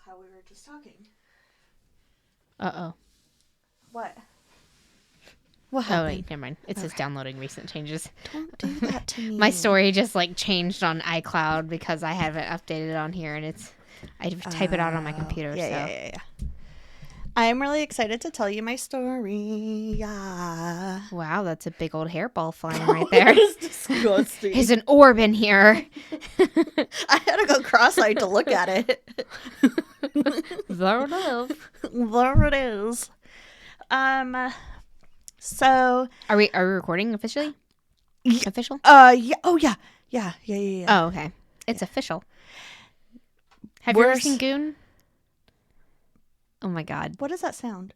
how we were just talking. Uh-oh. What? What happened? Oh, wait, never mind. It says downloading recent changes. Don't do that to me. My story just, like, changed on iCloud because I haven't updated on here, and I type it out on my computer, Yeah. I'm really excited to tell you my story. Yeah. Wow, that's a big old hairball flying right there. That is disgusting. There's an orb in here. I had to go cross-eyed to look at it. There it is. There it is. So are we recording officially? Official? Yeah. Oh yeah. Yeah. Oh, okay. It's official. Have you ever seen Goon? Oh my God. What does that sound?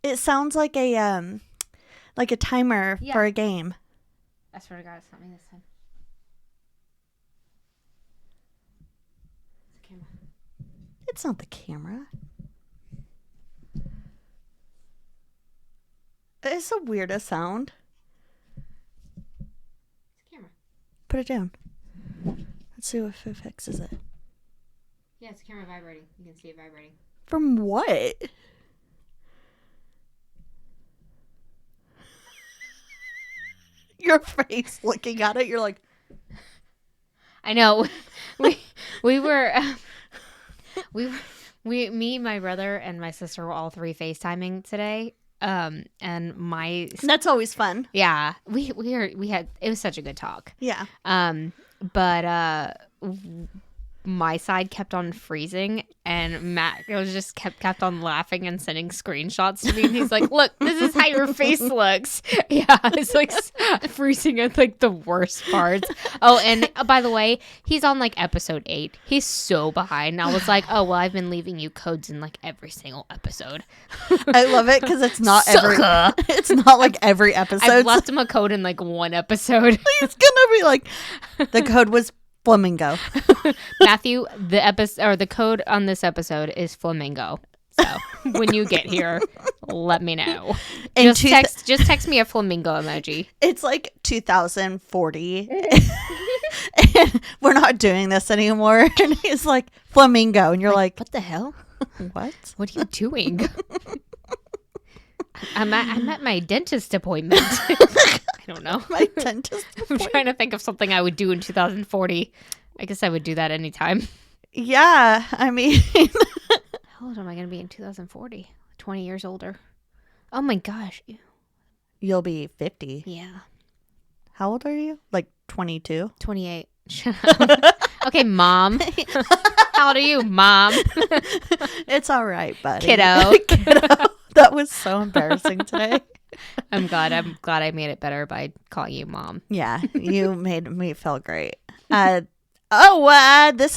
It sounds like a timer for a game. I swear to God, it's not me this time. It's the camera. It's not the camera. It's the weirdest sound. It's the camera. Put it down. Let's see if it fixes it. Yeah, it's the camera vibrating. You can see it vibrating. From what? Your face looking at it, you're like... I know. Me, my brother, and my sister were all three FaceTiming today. And that's always fun. Yeah, we had, it was such a good talk. Yeah. But my side kept on freezing, and Matt was just kept on laughing and sending screenshots to me. And he's like, "Look, this is how your face looks." Yeah, it's like freezing at like the worst parts. Oh, and by the way, he's on like episode 8. He's so behind. I was like, "Oh well, I've been leaving you codes in like every single episode." I love it because it's not it's not like every episode. I've left him a code in like one episode. He's gonna be like, the code was flamingo. Matthew, the code on this episode is flamingo. So when you get here, let me know. And just text me a flamingo emoji. It's like 2040. And we're not doing this anymore. And he's like, flamingo. And you're like, what the hell? What? What are you doing? I'm at my dentist appointment. I don't know. My dentist appointment? I'm trying to think of something I would do in 2040. I guess I would do that anytime. Yeah, I mean... How old am I going to be in 2040? 20 years older. Oh my gosh. You'll be 50. Yeah. How old are you? Like 22? 28. Okay, Mom. How old are you, Mom? It's all right, buddy. Kiddo. That was so embarrassing today. I'm glad I made it better by calling you Mom. Yeah, you made me feel great. This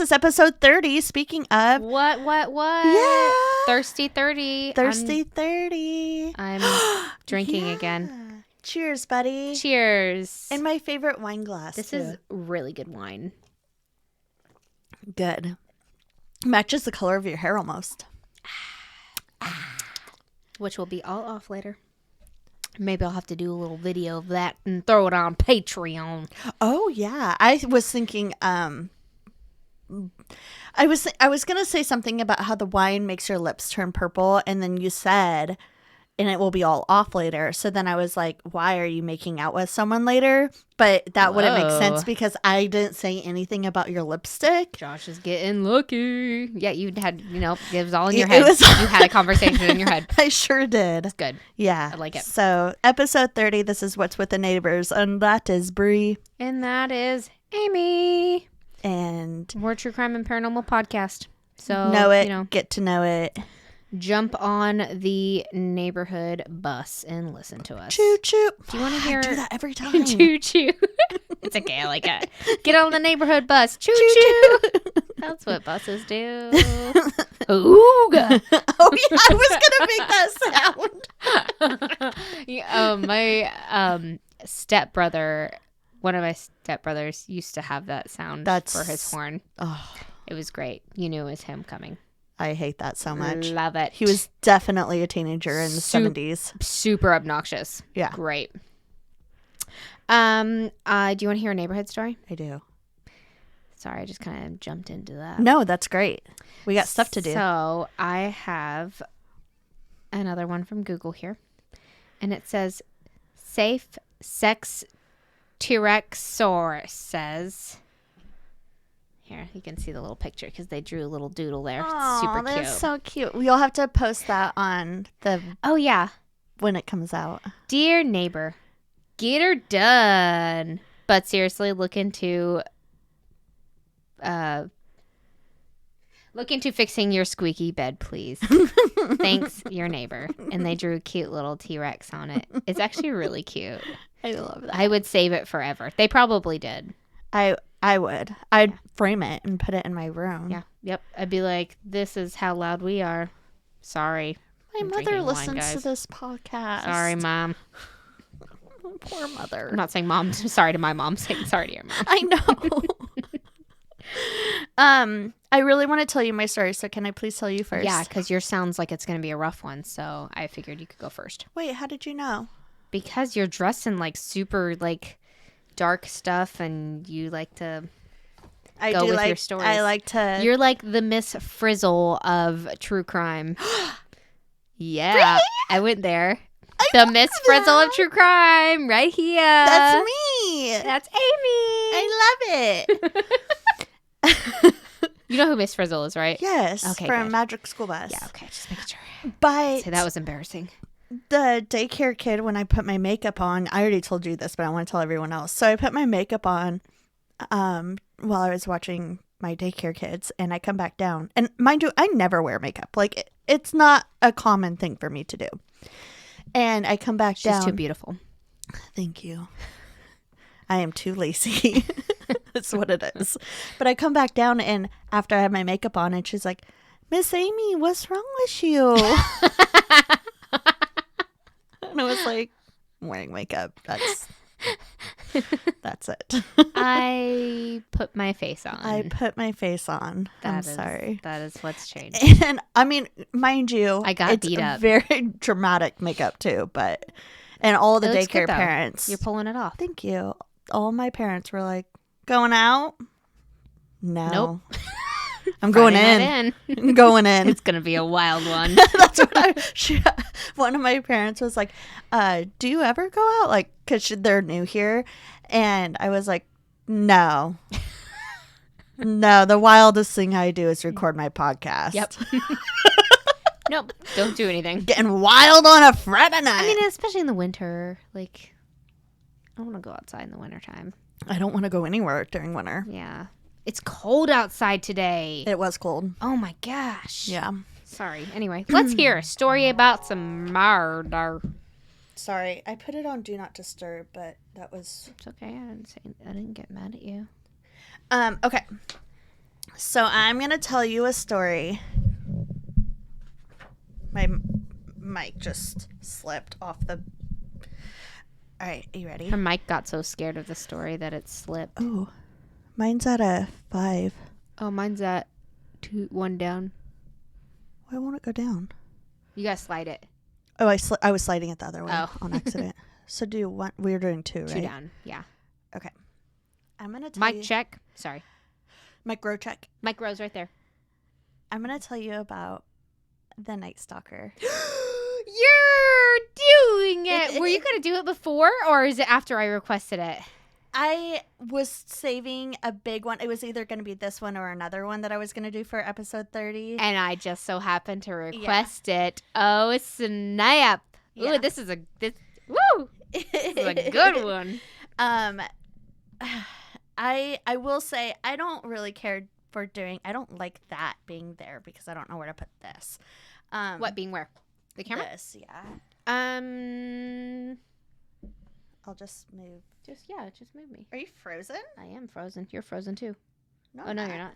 is episode 30. Speaking of... What? Yeah. Thirsty 30. Thirsty 30. I'm drinking again. Cheers, buddy. Cheers. And my favorite wine glass, This is really good wine. Good. Matches the color of your hair almost. Which will be all off later. Maybe I'll have to do a little video of that and throw it on Patreon. Oh yeah, I was thinking. I was gonna say something about how the wine makes your lips turn purple, and then you said, and it will be all off later. So then I was like, why are you making out with someone later? But that wouldn't make sense because I didn't say anything about your lipstick. Josh is getting lucky. Yeah, you had, it was all in your head. You had a conversation in your head. I sure did. It's good. Yeah. I like it. So episode 30, this is What's with the Neighbors. And that is Bri. And that is Amy. And we're a true crime and paranormal podcast. So know it, get to know it. Jump on the neighborhood bus and listen to us. Choo choo. Do you want to hear? I do that every time. Choo choo. It's okay. I like it. Get on the neighborhood bus. Choo choo. That's what buses do. Ooga. Oh yeah, I was gonna make that sound. My stepbrother, one of my stepbrothers, used to have that sound for his horn. Oh, it was great. You knew it was him coming. I hate that so much. Love it. He was definitely a teenager in the 70s. Super obnoxious. Yeah. Great. Do you want to hear a neighborhood story? I do. Sorry, I just kind of jumped into that. No, that's great. We got stuff to do. So I have another one from Google here. And it says, safe sex T-Rexsaurus says. Here, you can see the little picture because they drew a little doodle there. It's super cute. That's so cute. You'll have to post that on the... Oh, yeah. When it comes out. Dear neighbor, get her done. But seriously, look into fixing your squeaky bed, please. Thanks, your neighbor. And they drew a cute little T-Rex on it. It's actually really cute. I love that. I would save it forever. They probably did. I would. I'd frame it and put it in my room. Yeah. Yep. I'd be like, this is how loud we are. Sorry. My mother listens to this podcast. Sorry, Mom. Poor mother. I'm not saying mom. Sorry to my mom. Saying sorry to your mom. I know. I really want to tell you my story, so can I please tell you first? Yeah, because yours sounds like it's going to be a rough one, so I figured you could go first. Wait, how did you know? Because you're dressed in like super like dark stuff, and you like to go with your stories. I like to. You're like the Miss Frizzle of true crime. Yeah, really? I went there. The Miss Frizzle of true crime, right here. That's me. That's Amy. I love it. You know who Miss Frizzle is, right? Yes. Okay. From good. Magic School Bus. Yeah. Okay. Just making sure. But say that was embarrassing. The daycare kid, when I put my makeup on, I already told you this, but I want to tell everyone else. So I put my makeup on, while I was watching my daycare kids, and I come back down, and mind you, I never wear makeup. Like it's not a common thing for me to do. And I come back down. She's too beautiful. Thank you. I am too lazy. That's what it is. But I come back down, and after I have my makeup on, and she's like, Miss Amy, what's wrong with you? And I was like, I'm wearing makeup. That's it. I put my face on. I put my face on. I'm sorry. That is what's changed. And I mean, mind you, I got beat up. Very dramatic makeup too, and all the daycare parents. You're pulling it off. Thank you. All my parents were like, going out? No. Nope. I'm going in. I'm going in. It's going to be a wild one. That's what one of my parents was like, do you ever go out? Like, because they're new here. And I was like, no. No, the wildest thing I do is record my podcast. Yep. Nope. Don't do anything. Getting wild on a Friday night. I mean, especially in the winter. Like, I don't want to go outside in the wintertime. I don't want to go anywhere during winter. Yeah. It's cold outside today. It was cold. Oh my gosh. Yeah. Sorry. Anyway, let's hear a story about some murder. Sorry, I put it on Do Not Disturb, but that was... It's okay. I didn't get mad at you. Okay. So I'm going to tell you a story. My mic just slipped off the... All right, are you ready? Her mic got so scared of the story that it slipped. Oh, mine's at a 5. Oh, mine's at 1 down. Why won't it go down? You gotta slide it. Oh, I was sliding it the other way on accident. So do you want... We're doing 2, right? 2 down, yeah. Okay. I'm going to tell you... Mic check. Sorry. Micro check. Mic rose right there. I'm going to tell you about the Night Stalker. You're doing it. Were you going to do it before, or is it after I requested it? I was saving a big one. It was either going to be this one or another one that I was going to do for episode 30. And I just so happened to request it. Oh, snap. Yeah. Ooh, this is a good one. I will say I don't really care for doing... I don't like that being there because I don't know where to put this. What being where? The camera? This, yeah. I'll just move. Just move me. Are you frozen? I am frozen. You're frozen too. No, oh, no, you're not.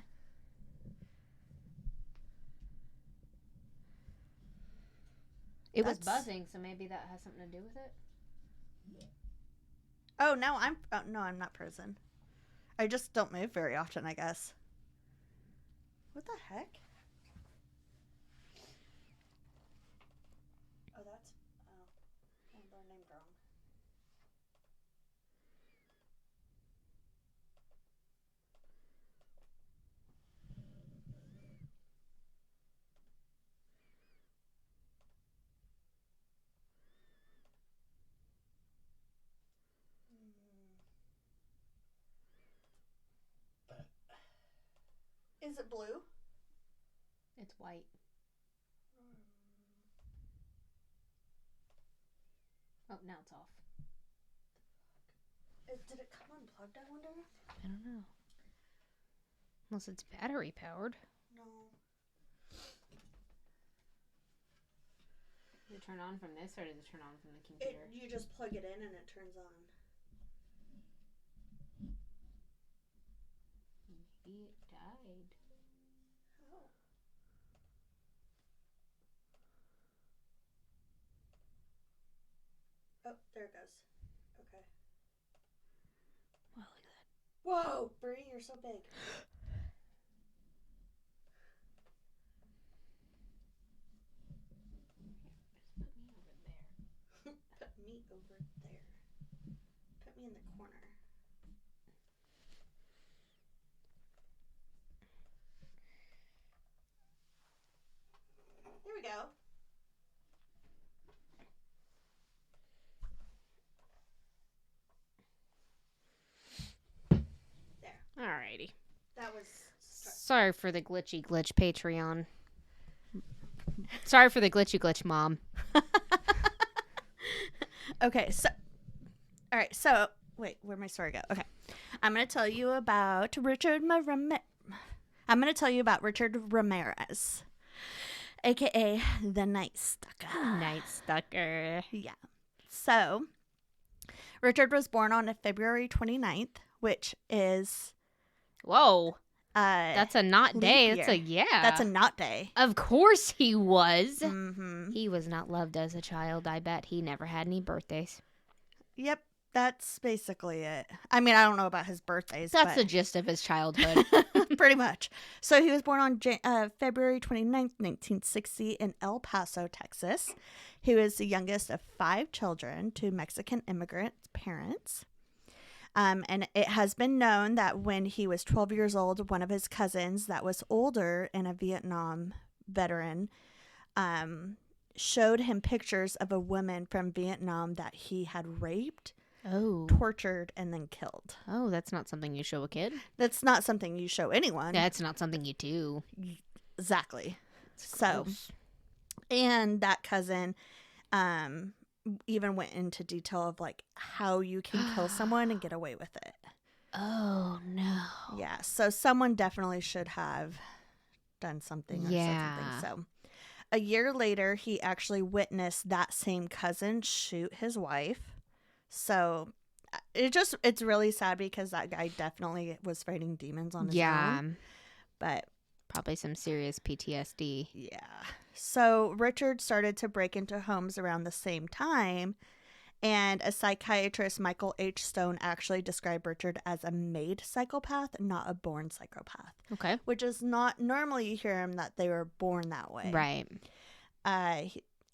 It was buzzing, so maybe that has something to do with it. Oh, no, I'm not frozen. I just don't move very often, I guess. What the heck? Oh, that's... Oh, I'm name wrong. Is it blue? It's white. Oh, now it's off. Did it come unplugged, I wonder? I don't know. Unless it's battery powered. No. Does it turn on from this, or does it turn on from the computer? You just plug it in and it turns on. Maybe it died. Oh. Oh, there it goes. Okay. Wow, look at that. Whoa, Bri, you're so big. Put me over there. Put me in the corner. Here we go. There. Alrighty. That was... Sorry for the glitchy glitch Patreon. Sorry for the glitchy glitch mom. Okay, so... Alright, so... Wait, where'd my story go? Okay. I'm going to tell you about Richard Ramirez. A.K.A. the Night Stalker. Night Stalker. Yeah. So, Richard was born on February 29th, which is... Whoa. That's a not day. year. That's a not day. Of course he was. Mm-hmm. He was not loved as a child. I bet he never had any birthdays. Yep, that's basically it. I mean, I don't know about his birthdays. That's the gist of his childhood. Pretty much. So he was born on February 29th, 1960 in El Paso, Texas. He was the youngest of 5 children to Mexican immigrant parents. And it has been known that when he was 12 years old, one of his cousins that was older and a Vietnam veteran showed him pictures of a woman from Vietnam that he had raped, tortured, and then killed. Oh, that's not something you show a kid? That's not something you show anyone. That's not something you do. Exactly. It's so, gross. And that cousin even went into detail of like how you can kill someone and get away with it. Oh, no. Yeah, so someone definitely should have done something or said something. So a year later, he actually witnessed that same cousin shoot his wife. So it's really sad because that guy definitely was fighting demons on his own. But probably some serious PTSD. Yeah. So Richard started to break into homes around the same time. And a psychiatrist, Michael H. Stone, actually described Richard as a made psychopath, not a born psychopath. Okay. Which is not, normally you hear him that they were born that way. Right.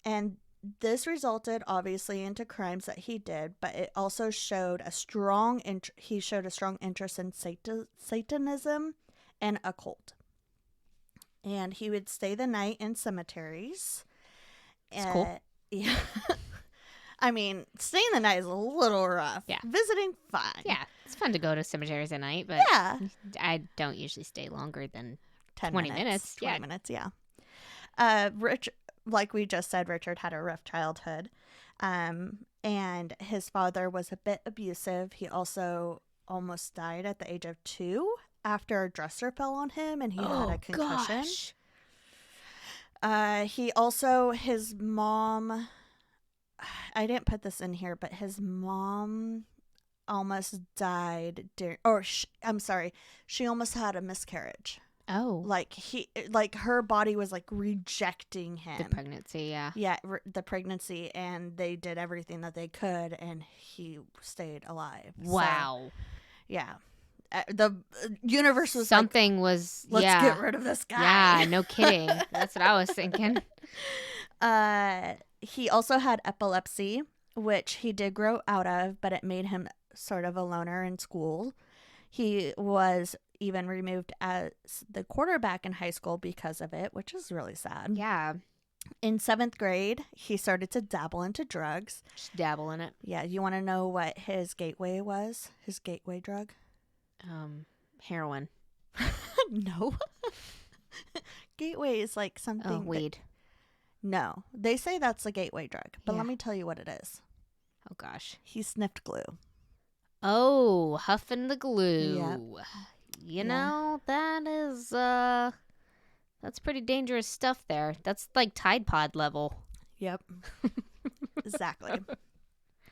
And this resulted obviously into crimes that he did, but it also showed a strong interest in Satanism and occult. And he would stay the night in cemeteries. That's cool. Yeah. I mean, staying the night is a little rough. Yeah. Visiting, fine. Yeah. It's fun to go to cemeteries at night, but yeah. I don't usually stay longer than 20 minutes. 20 yeah. minutes, yeah. Like we just said, Richard had a rough childhood. And his father was a bit abusive. He also almost died at the age of 2 after a dresser fell on him and he had a concussion. Gosh. His mom, I didn't put this in here, but his mom almost died she almost had a miscarriage. Oh. Like her body was like rejecting him. The pregnancy, yeah. Yeah, the pregnancy, and they did everything that they could, and he stayed alive. Wow. So, yeah. The universe was something like, was, let's yeah. get rid of this guy. Yeah, no kidding. That's what I was thinking. He also had epilepsy, which he did grow out of, but it made him sort of a loner in school. He was even removed as the quarterback in high school because of it, which is really sad. Yeah. In 7th grade, he started to dabble into drugs. Just dabble in it. Yeah. You want to know what his gateway was? His gateway drug? Heroin. No. Gateway is like Oh, something. weed. No, they say that's a gateway drug, but Yeah. let me tell you what it is. Oh, gosh. He sniffed glue. Oh, huffing the glue. Yep. You know, that is, that's pretty dangerous stuff there. That's like Tide Pod level. Yep. Exactly.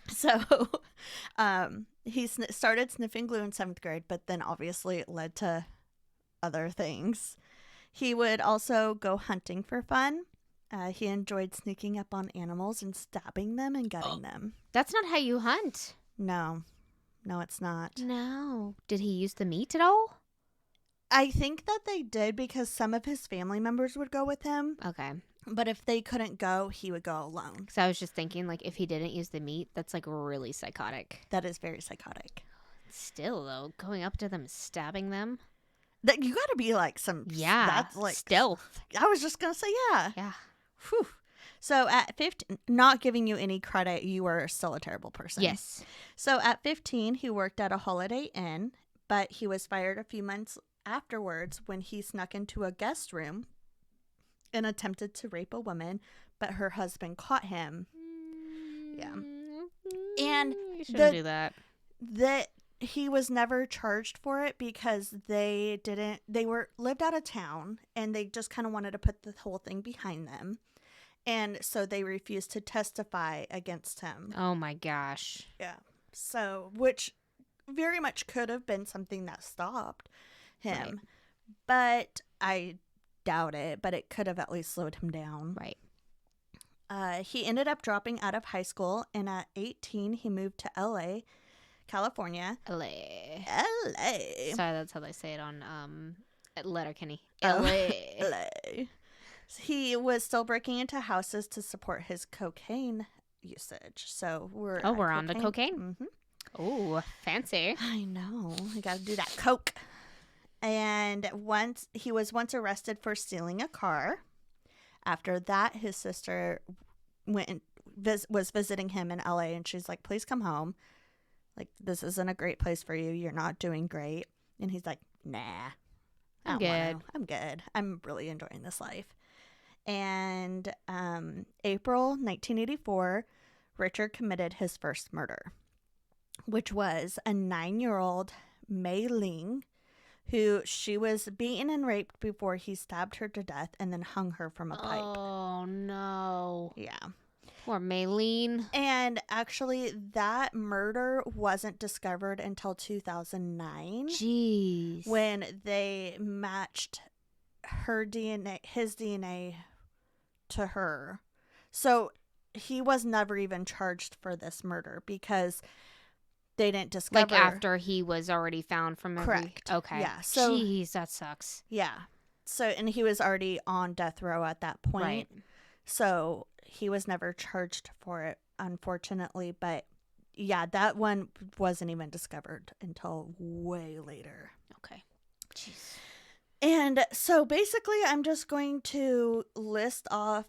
So, he started sniffing glue in 7th grade, but then obviously it led to other things. He would also go hunting for fun. He enjoyed sneaking up on animals and stabbing them and gutting them. That's not how you hunt. No, it's not. No. Did he use the meat at all? I think that they did because some of his family members would go with him. Okay. But if they couldn't go, he would go alone. Because I was just thinking, like, if he didn't use the meat, that's, like, really psychotic. That is very psychotic. Still, though, going up to them, stabbing them. That you got to be like some. Yeah. That's like stealth. I was just gonna say yeah. Yeah. Whew. So at 15, not giving you any credit, you were still a terrible person. Yes. So at 15, he worked at a Holiday Inn, but he was fired a few months afterwards when he snuck into a guest room and attempted to rape a woman, but her husband caught him. Yeah. And you shouldn't do that. He was never charged for it because they lived out of town and they just kind of wanted to put the whole thing behind them. And so they refused to testify against him. Oh my gosh. Yeah. So, which very much could have been something that stopped him. Right. But I doubt it, but it could have at least slowed him down. Right. He ended up dropping out of high school, and at 18, he moved to LA, California. LA. LA. Sorry, that's how they say it on Letterkenny. Oh. LA. LA. He was still breaking into houses to support his cocaine usage. So we're on to cocaine. Mm-hmm. Oh, fancy. I know. I got to do that coke. And he was once arrested for stealing a car. After that, his sister was visiting him in LA, and she's like, "Please come home. Like, this isn't a great place for you. You're not doing great." And he's like, "Nah, I'm good. I'm good. I'm really enjoying this life." And April 1984, Richard committed his first murder, which was a 9-year-old Mei Ling, who she was beaten and raped before he stabbed her to death and then hung her from a pipe. Oh, no. Yeah. Poor Maylene. And actually, that murder wasn't discovered until 2009. Jeez. When they matched his DNA to her. So he was never even charged for this murder because they didn't discover. Like after he was already found from Correct. Okay. Yeah. So, jeez, that sucks. yeah. So, and he was already on death row at that point. Right. So he was never charged for it, unfortunately. But yeah, that one wasn't even discovered until way later. Okay. Jeez. And so basically, I'm just going to list off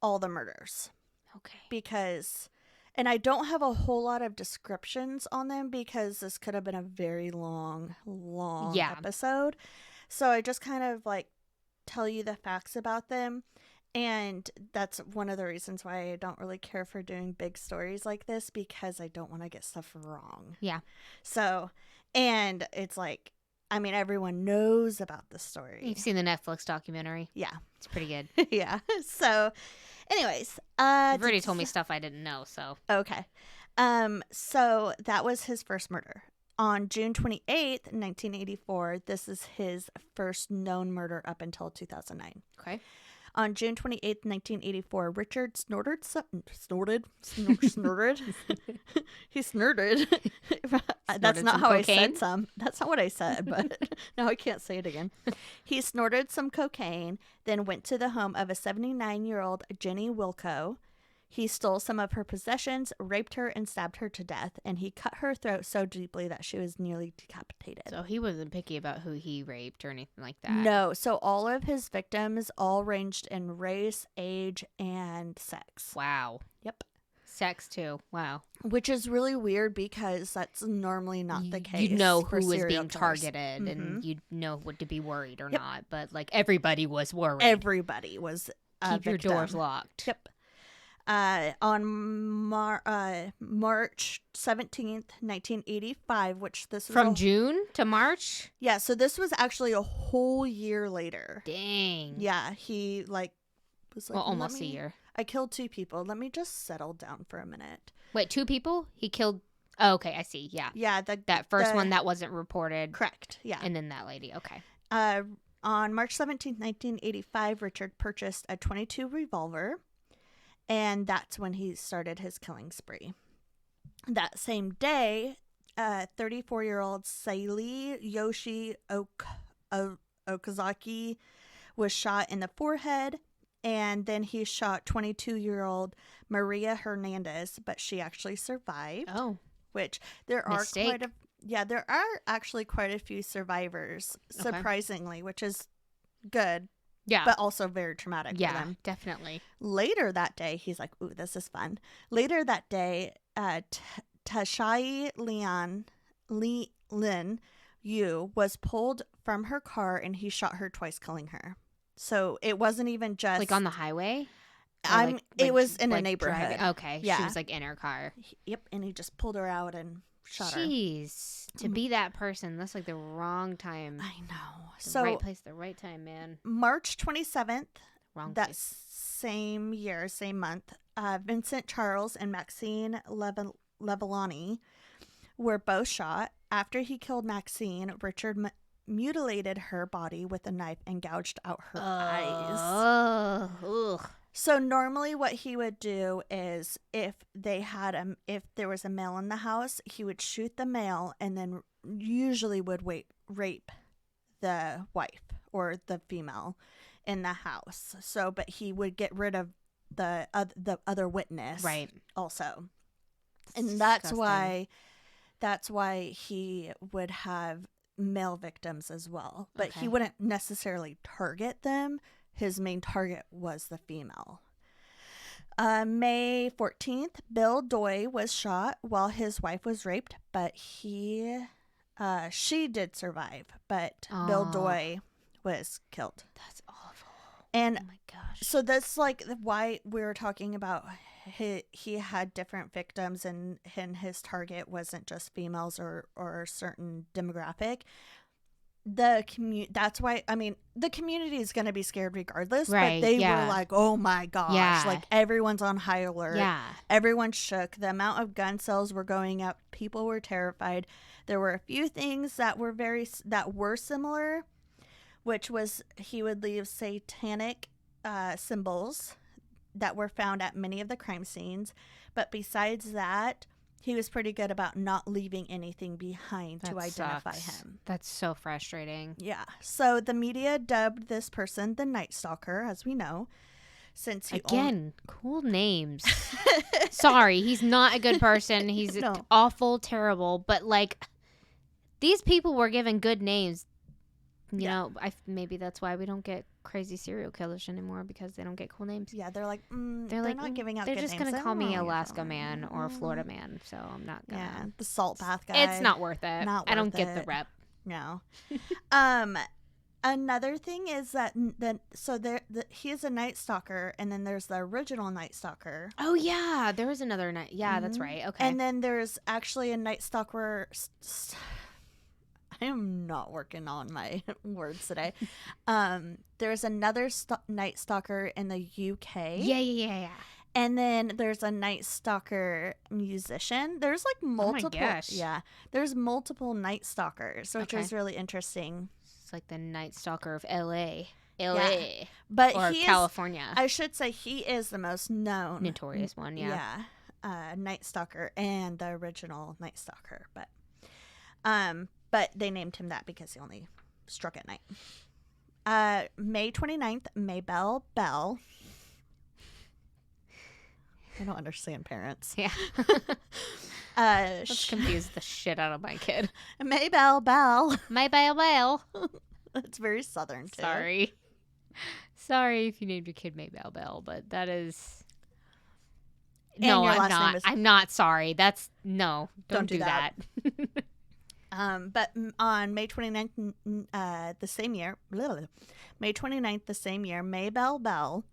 all the murders. Okay. Because, and I don't have a whole lot of descriptions on them because this could have been a very long episode. So I just kind of like tell you the facts about them. And that's one of the reasons why I don't really care for doing big stories like this, because I don't want to get stuff wrong. Yeah. So, and it's like, I mean, everyone knows about the story. You've seen the Netflix documentary. Yeah. It's pretty good. Yeah. So, anyways. You've already told me stuff I didn't know, so. Okay. So that was his first murder. On June 28th, 1984, this is his first known murder up until 2009. Okay. On June 28th, 1984, Richard snorted. He snorted. That's not how cocaine? I said some. That's not what I said, but now I can't say it again. He snorted some cocaine, then went to the home of a 79-year-old Jenny Wilco. He stole some of her possessions, raped her, and stabbed her to death, and he cut her throat so deeply that she was nearly decapitated. So he wasn't picky about who he raped or anything like that. No. So all of his victims all ranged in race, age, and sex. Wow. Yep. Sex too. Wow. Which is really weird because that's normally not the case. You know for who was serial being killers. targeted and you'd know what to be worried or Yep. not. But like everybody was worried. Everybody was a Keep your victim. doors locked. Yep. On March 17th, 1985, which this is From June to March? Yeah, so this was actually a whole year later. Dang. Yeah, he was like, Well, almost a year. I killed 2 people. Let me just settle down for a minute. Wait, 2 people? He killed... Oh, okay, I see. Yeah. Yeah. That first one that wasn't reported. Correct. Yeah. And then that lady. Okay. On March 17th, 1985, Richard purchased a .22 revolver. And that's when he started his killing spree. That same day, 34-year-old Saili Yoshi Okazaki was shot in the forehead. And then he shot 22-year-old Maria Hernandez, but she actually survived. Oh. Which there Mistake. there are actually quite a few survivors, surprisingly, which is good. Yeah. But also very traumatic for them. Definitely. Later that day, he's like, ooh, this is fun. Later that day, Tashai Lin Yu was pulled from her car and he shot her twice, killing her. So it wasn't even just... Like on the highway? It was in a neighborhood. Driving? Okay. Yeah. She was like in her car. Yep. And he just pulled her out and shot her. Jeez. To be that person, that's like the wrong time. I know. The right place, the right time, man. March 27th, Wrong that place. same year, same month, Vincent Charles and Maxine Levelani were both shot. After he killed Maxine, Richard mutilated her body with a knife and gouged out her eyes. Oh, ugh. So normally what he would do is if there was a male in the house, he would shoot the male and then usually would rape the wife or the female in the house. So, but he would get rid of the other witness, right? Also, That's and that's why he would have male victims as well. But he wouldn't necessarily target them. His main target was the female. May 14th, Bill Doy was shot while his wife was raped, but she did survive, but Bill Doy was killed. That's awful. And oh my gosh. So that's like why we were talking about he had different victims and his target wasn't just females or a certain demographic. That's why, I mean, the community is going to be scared regardless, right, but they were like, oh my gosh, like everyone's on high alert. Yeah. Everyone shook. The amount of gun sales were going up. People were terrified. There were a few things that were similar, which was he would leave satanic symbols that were found at many of the crime scenes. But besides that, he was pretty good about not leaving anything behind to identify him. That's so frustrating. Yeah. So the media dubbed this person the Night Stalker, as we know, since he cool names. Sorry, he's not a good person. He's awful, terrible. But like, these people were given good names. You know, maybe that's why we don't get crazy serial killers anymore, because they don't get cool names. Yeah, they're like, they're not giving out. They're good just names. gonna call me Alaska Man or Florida Man, so I'm not gonna. Yeah, the Salt Bath guy. It's not worth it. I don't get the rep. No. Another thing is that he is a Night Stalker, and then there's the original Night Stalker. Oh yeah, there was another night. Yeah, that's right. Okay. And then there's actually a Night Stalker. I am not working on my words today. There's another Night Stalker in the UK. Yeah. And then there's a Night Stalker musician. There's like multiple. Oh my gosh. Yeah. There's multiple Night Stalkers, which is really interesting. It's like the Night Stalker of LA. Yeah. But or California. I should say he is the most known. Notorious one, yeah. Yeah. Night Stalker and the original Night Stalker. But they named him that because he only struck at night. May 29th, Maybelle Bell. I don't understand parents. Yeah. Let's confuse the shit out of my kid. Maybelle Bell. Maybelle Bell. That's very Southern, too. Sorry if you named your kid Maybelle Bell, but that is... No, your I'm last name not. is- I'm not sorry. That's no. Don't do that. that. But on May 29th, the same year, May 29th, the same year, Maybelle Bell,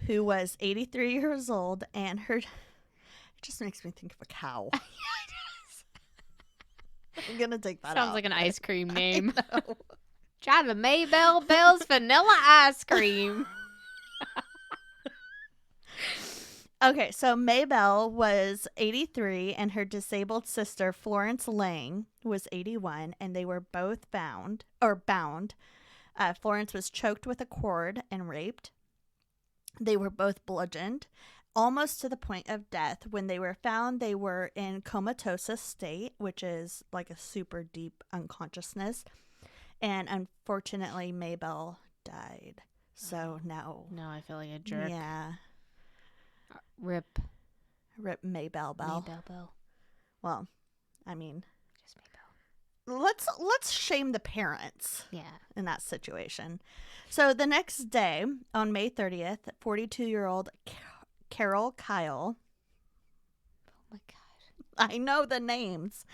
who was 83 years old, and her, it just makes me think of a cow. I'm going to take that Sounds out. like an ice cream name. I know. Try the Maybelle Bell's vanilla ice cream. Okay, so Maybelle was 83 and her disabled sister Florence Lang was 81, and they were both bound. Florence was choked with a cord and raped. They were both bludgeoned almost to the point of death. When they were found, they were in comatose state, which is like a super deep unconsciousness. And unfortunately, Maybelle died. So now... No, I feel like a jerk. Yeah. Rip Maybelle Bell. Maybelle Bell. Well, I mean, Just Maybelle. let's shame the parents Yeah. in that situation. So the next day, on May 30th, 42-year-old Carol Kyle. Oh my god. I know the names.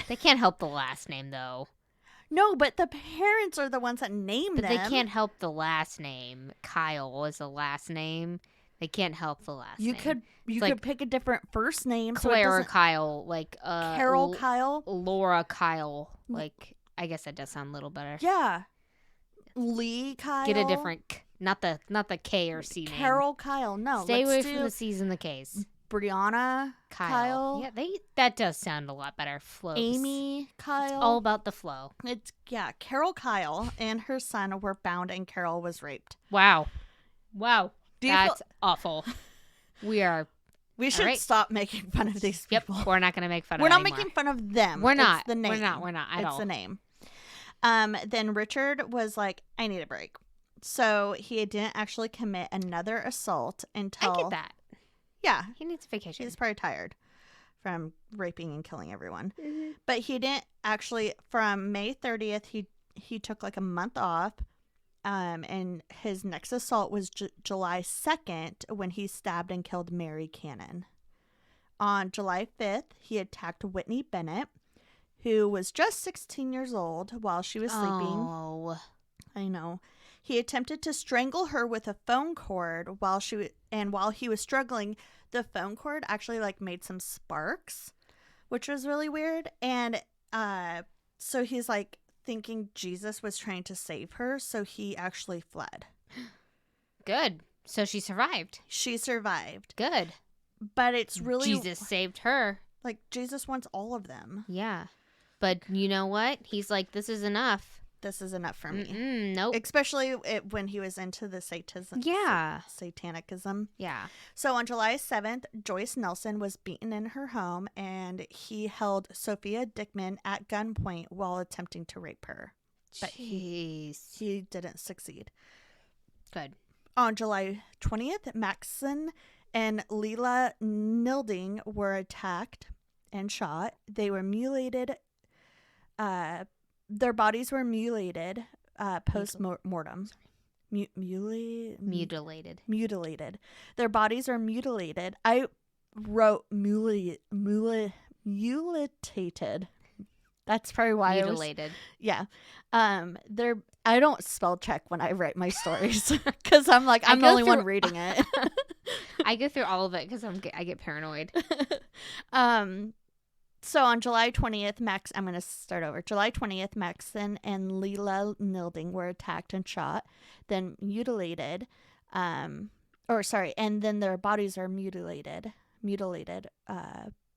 They can't help the last name though. No, but the parents are the ones that name But them. they can't help the last name. Kyle is the last name. They can't help the last You name. could like pick a different first name. Claire so it doesn't... Kyle, like Carol Kyle. Laura Kyle. Like I guess that does sound a little better. Yeah. Lee Kyle. Get a different not the K or C name. Carol Kyle. No, Stay away let's from do the C's and the K's. Brianna Kyle. Yeah, that does sound a lot better. Flows. Amy Kyle. It's all about the flow. Carol Kyle and her son were bound, and Carol was raped. Wow. Do you That's awful. We should right. stop making fun of these Yep. people. We're not gonna make fun We're of not anymore. making fun of them. We're not. It's the name. We're not at it's all. It's the name. Then Richard was like, I need a break. So he didn't actually commit another assault until... I get that. Yeah. He needs a vacation. He's probably tired from raping and killing everyone. Mm-hmm. But he didn't actually... From May 30th, he took like a month off. And his next assault was July 2nd when he stabbed and killed Mary Cannon. On July 5th, he attacked Whitney Bennett, who was just 16 years old while she was sleeping. Oh. I know. He attempted to strangle her with a phone cord while he was struggling, the phone cord actually like made some sparks, which was really weird. And so he's like thinking Jesus was trying to save her, so he actually fled. Good. So she survived. She survived. Good. But it's really Jesus saved her. Like Jesus wants all of them. Yeah. But you know what? He's like, this is enough. This is enough for me. Nope. Especially when he was into the satanicism. Yeah. So on July 7th, Joyce Nelson was beaten in her home, and he held Sophia Dickman at gunpoint while attempting to rape her. But he didn't succeed. Good. On July 20th, Maxson and Leila Nilding were attacked and shot. They were mutilated. Their bodies were mutilated post-mortem. Mutilated. Their bodies are mutilated. I wrote mutilated. That's probably why Mutilated. I don't spell check when I write my stories because I'm like, I'm the only one reading it. I go through all of it because I get paranoid. So on July 20th, I'm going to start over. July 20th, Maxson and Leila Nilding were attacked and shot, then mutilated. And then their bodies are mutilated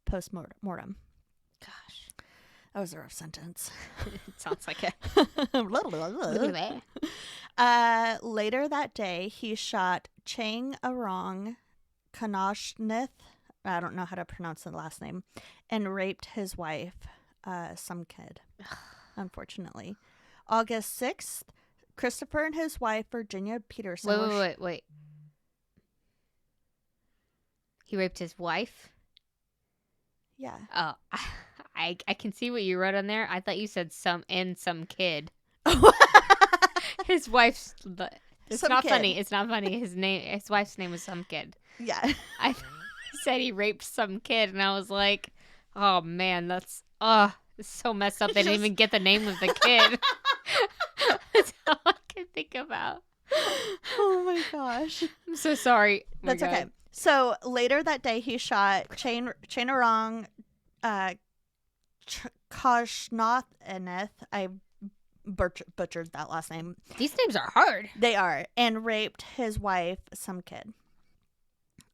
post-mortem. Gosh. That was a rough sentence. It sounds like it. Later that day, he shot Chang Arong Kanashnith, I don't know how to pronounce the last name, and raped his wife, some kid, unfortunately. August 6th, Christopher and his wife, Virginia Peterson. Wait. He raped his wife? Yeah. Oh, I can see what you wrote on there. I thought you said some kid. His wife's... It's not funny. It's not funny. His wife's name was some kid. Yeah. said he raped some kid, and I was like, oh man, that's it's so messed up. They didn't even get the name of the kid. That's all I can think about. Oh my gosh. I'm so sorry. Oh That's okay. So later that day, he shot Chainarong Kajnathaneth. I butchered that last name. These names are hard. They are. And raped his wife, some kid.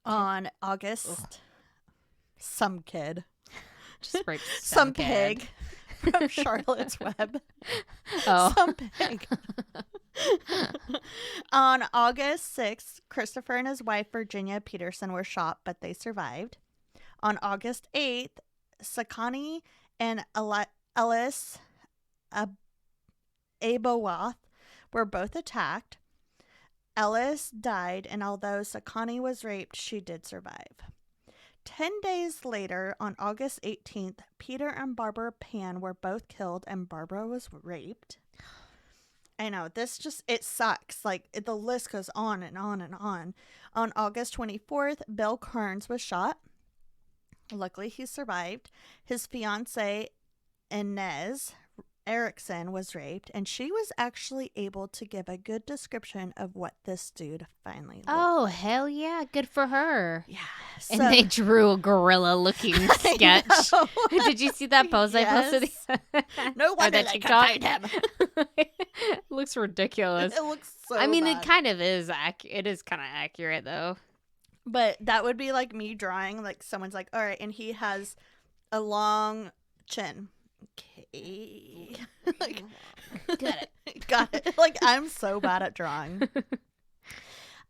On August. Some kid. Just raped some kid. pig from Charlotte's Web. Oh. Some pig. On August 6th, Christopher and his wife, Virginia Peterson, were shot, but they survived. On August 8th, Sakani and Ellis Abowath were both attacked. Ellis died, and although Sakani was raped, she did survive. 10 days later, on August 18th, Peter and Barbara Pan were both killed, and Barbara was raped. I know, it sucks. Like, the list goes on and on and on. On August 24th, Bill Carnes was shot. Luckily, he survived. His fiancée, Inez Erickson, was raped, and she was actually able to give a good description of what this dude finally looked like. Hell yeah. Good for her. Yeah. And they drew a gorilla-looking sketch. Did you see that post I posted? No wonder they could find him. It looks ridiculous. It looks so I mean, bad. it kind of is. It is kind of accurate, though. But that would be like me drawing, like, someone's like, all right, and he has a long chin. Okay. Like, got it. Got it. Like, I'm so bad at drawing.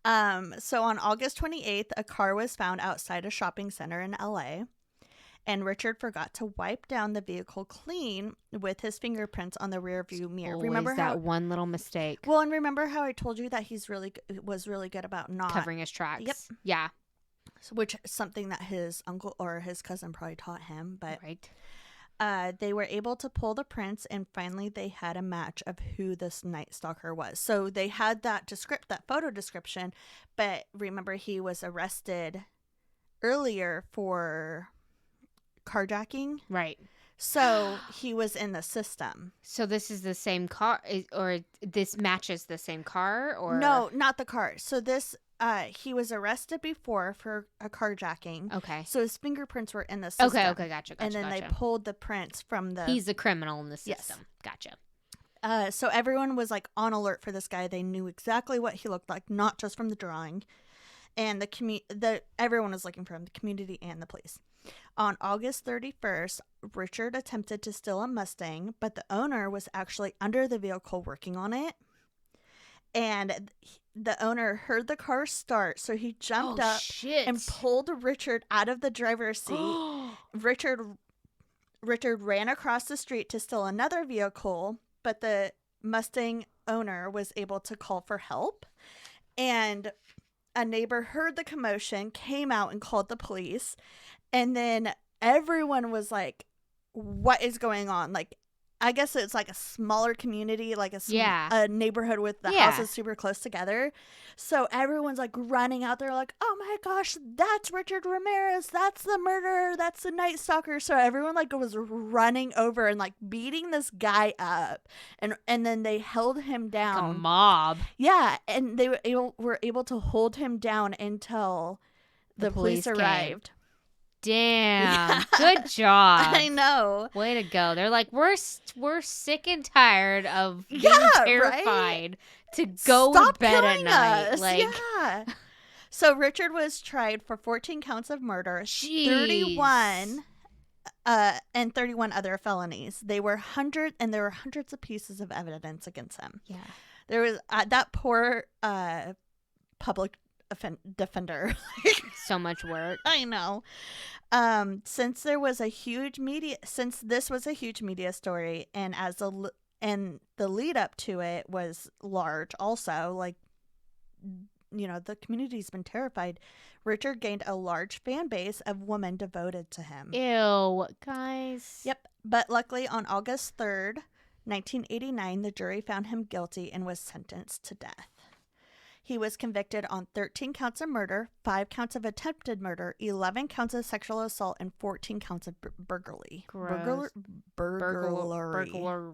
So on August 28th, a car was found outside a shopping center in LA, and Richard forgot to wipe down the vehicle clean with his fingerprints on the rear view mirror. Always remember that one little mistake. Well, and remember how I told you that he's was really good about not covering his tracks. Yep. Yeah. Which is something that his uncle or his cousin probably taught him, but right. They were able to pull the prints, and finally they had a match of who this Night Stalker was. So they had that photo description, but remember he was arrested earlier for carjacking. Right. So he was in the system. So this is the same car, or this matches the same car, or no, not the car. So this. He was arrested before for a carjacking. Okay. So his fingerprints were in the system. Okay, gotcha. And then they pulled the prints from the... He's a criminal in the system. Yes. Gotcha. So everyone was, like, on alert for this guy. They knew exactly what he looked like, not just from the drawing. And everyone was looking for him, the community and the police. On August 31st, Richard attempted to steal a Mustang, but the owner was actually under the vehicle working on it. And the owner heard the car start, so he jumped up and pulled Richard out of the driver's seat. Richard ran across the street to steal another vehicle, but the Mustang owner was able to call for help. And a neighbor heard the commotion, came out and called the police. And then everyone was like, what is going on? Like, I guess it's like a smaller community, like a neighborhood with the houses super close together. So everyone's like running out there like, oh my gosh, that's Richard Ramirez. That's the murderer. That's the Night Stalker. So everyone like was running over and like beating this guy up. And then they held him down. Like a mob. Yeah. And they were able to hold him down until the police arrived. Damn. Yeah. Good job. I know. Way to go. They're like, we're sick and tired of being terrified to go to bed at night. Us. Like, yeah. So Richard was tried for 14 counts of murder, 31 and 31 other felonies. There were hundreds of pieces of evidence against him. Yeah. There was that poor public defender. So much work. I know. Since this was a huge media story, and the lead up to it was large also, like, you know, the community's been terrified. Richard gained a large fan base of women devoted to him. Ew, guys. Yep. But luckily on August 3rd, 1989, the jury found him guilty and was sentenced to death. He was convicted on 13 counts of murder, 5 counts of attempted murder, 11 counts of sexual assault, and 14 counts of burglary. Gross. Burglary. I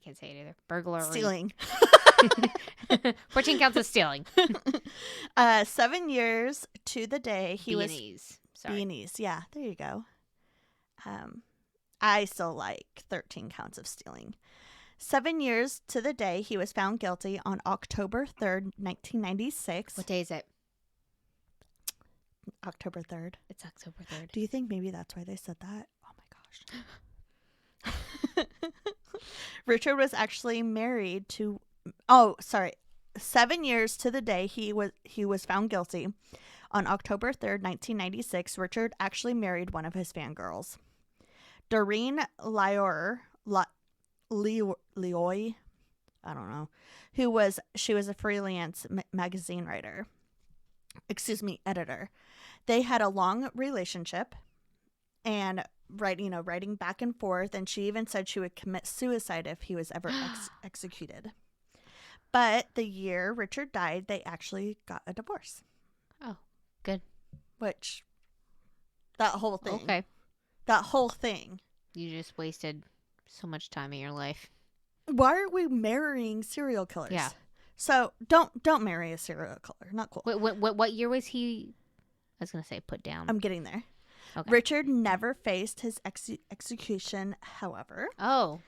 can't say it either. Burglary. Stealing. 14 counts of stealing. 7 years to the day he was... B&Es. Sorry. B&Es. Yeah, there you go. I still like 13 counts of stealing. 7 years to the day he was found guilty on October 3rd, 1996. What day is it? October 3rd. It's October 3rd. Do you think maybe that's why they said that? Oh my gosh. Richard was actually married to... 7 years to the day he was found guilty. On October 3rd, 1996, Richard actually married one of his fangirls. Doreen Leoy, I don't know, she was a freelance magazine writer. Editor. They had a long relationship and writing back and forth, and she even said she would commit suicide if he was ever executed. But the year Richard died, they actually got a divorce. Oh, good. Which, that whole thing. Okay. That whole thing. You just wasted so much time in your life. Why are we marrying serial killers? Yeah. So don't marry a serial killer. Not cool. Wait, what year was he? I was gonna say put down. I'm getting there. Okay. Richard never faced his execution, however. Oh.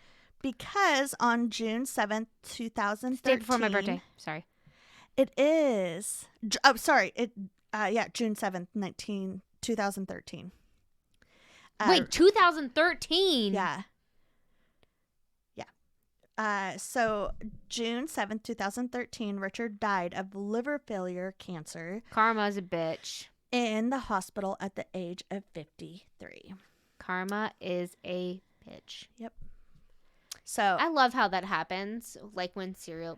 Because on June 7th, 2013. Day before my birthday. Sorry. It is. Oh, sorry. June 7th, 2013. Wait, 2013? Yeah. So June 7th, 2013, Richard died of liver failure cancer. Karma's a bitch. In the hospital at the age of 53. Karma is a bitch. Yep. So I love how that happens. Like when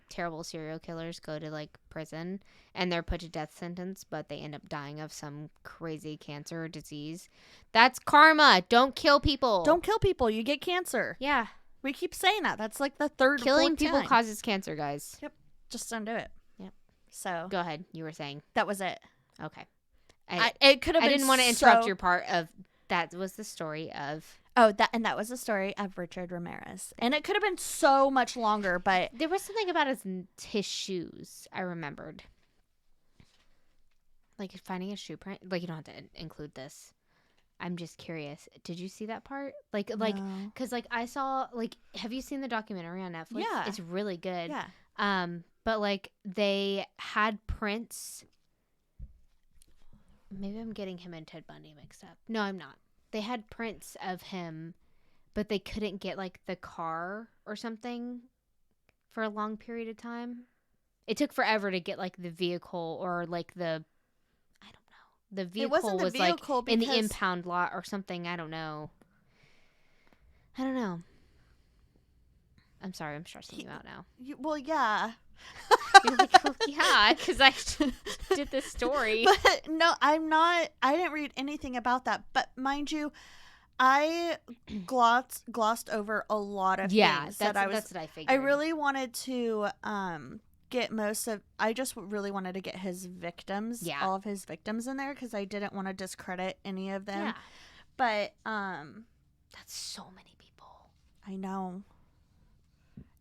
terrible serial killers go to like prison and they're put to death sentence, but they end up dying of some crazy cancer or disease. That's karma. Don't kill people. Don't kill people. You get cancer. Yeah. We keep saying that. That's like the third Killing people time. causes cancer, guys. Yep. Just don't do it. Yep. So go ahead. You were saying. That was it. Okay. It could have been. I didn't want to interrupt your part of that. Was the story of. Oh, that was the story of Richard Ramirez, and it could have been so much longer, but there was something about his shoes. I remembered, like finding a shoe print. Like you don't have to include this. I'm just curious. Did you see that part? Like, because like I saw like. Have you seen the documentary on Netflix? Yeah, it's really good. Yeah. But like they had prints. Maybe I'm getting him and Ted Bundy mixed up. No, I'm not. They had prints of him, but they couldn't get like the car or something for a long period of time. It took forever to get like the vehicle or like the, I don't know. The vehicle it wasn't the was vehicle like in the impound lot or something. I don't know. I'm sorry, I'm stressing you out now. Well, yeah. You're like, well, yeah, because I did this story. But no, I'm not. I didn't read anything about that. But mind you, I glossed over a lot of things that's what I figured. I really wanted to get most of. I just really wanted to get his victims, all of his victims in there because I didn't want to discredit any of them. Yeah. But that's so many people. I know.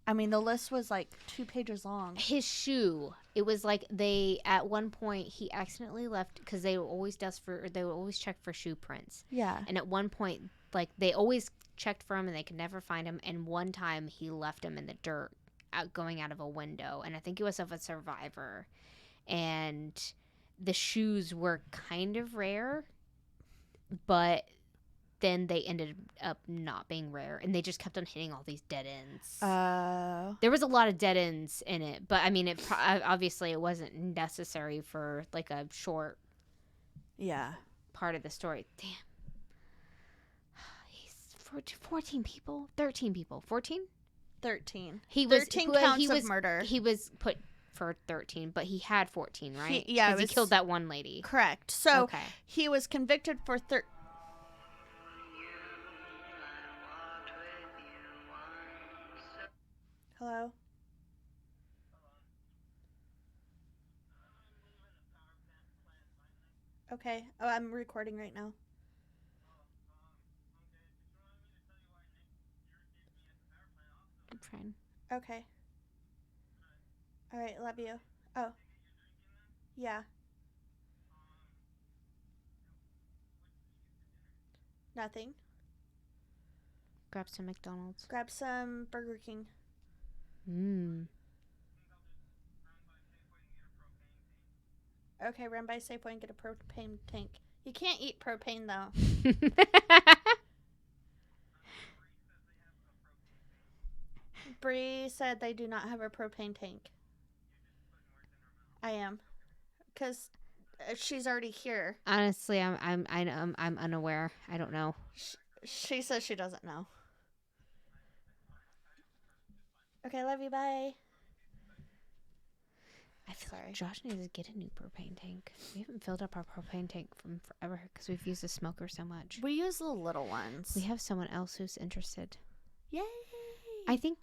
I mean, the list was like 2 pages long. His shoe. It was like at one point, he accidentally left because they would always check for shoe prints. Yeah. And at one point, like they always checked for him and they could never find him. And one time he left him in the dirt going out of a window. And I think it was of a survivor. And the shoes were kind of rare, but then they ended up not being rare, and they just kept on hitting all these dead ends. There was a lot of dead ends in it, but I mean, obviously it wasn't necessary for like a short, part of the story. Damn, he's 14 people, 13 people, 14, 13. He was 13 counts of murder. He was put for 13, but he had 14, right? Because he killed that one lady. Correct. So he was convicted for 13. Hello? Okay. Oh, I'm recording right now. I'm trying. Okay. All right. Love you. Oh, yeah. Nothing. Grab some McDonald's. Grab some Burger King. Mmm. Okay, run by Safeway and get a propane tank. You can't eat propane though. Bri said they do not have a propane tank. I am, cause she's already here. Honestly, I'm unaware. I don't know. She says she doesn't know. Okay, love you. Bye. I feel like Josh needs to get a new propane tank. We haven't filled up our propane tank from forever because we've used the smoker so much. We use the little ones. We have someone else who's interested. Yay! I think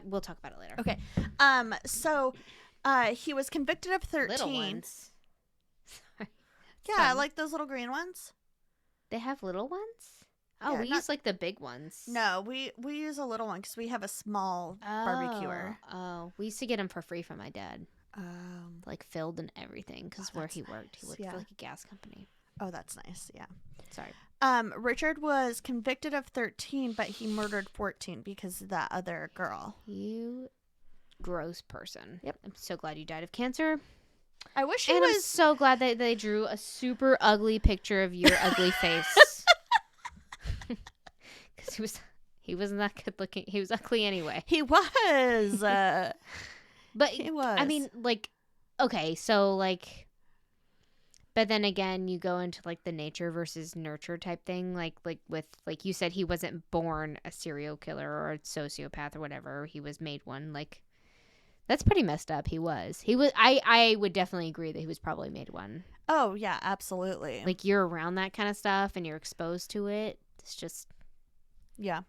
we'll talk about it later. Okay. So, he was convicted of 13. Little ones. Sorry. Yeah, like those little green ones. They have little ones? Oh, Yeah, we use like the big ones. No, we use a little one because we have a small barbecuer. Oh, we used to get them for free from my dad. Like Filled and everything because where he worked nice. for like a gas company. Oh, that's nice. Yeah. Sorry. Richard was convicted of 13, but he murdered 14 because of that other girl. You gross person. Yep. I'm so glad you died of cancer. I wish he and was. I'm so glad that they drew a super ugly picture of your ugly face. Because he wasn't that good looking. He was ugly anyway. He was. But he was. I mean, like, okay, so like, but then again, you go into like the nature versus nurture type thing. Like with like you said, he wasn't born a serial killer or a sociopath or whatever. He was made one. Like, that's pretty messed up. He was. I would definitely agree that he was probably made one. Oh yeah, absolutely. Like, you're around that kind of stuff and you're exposed to it. It's just. Yeah.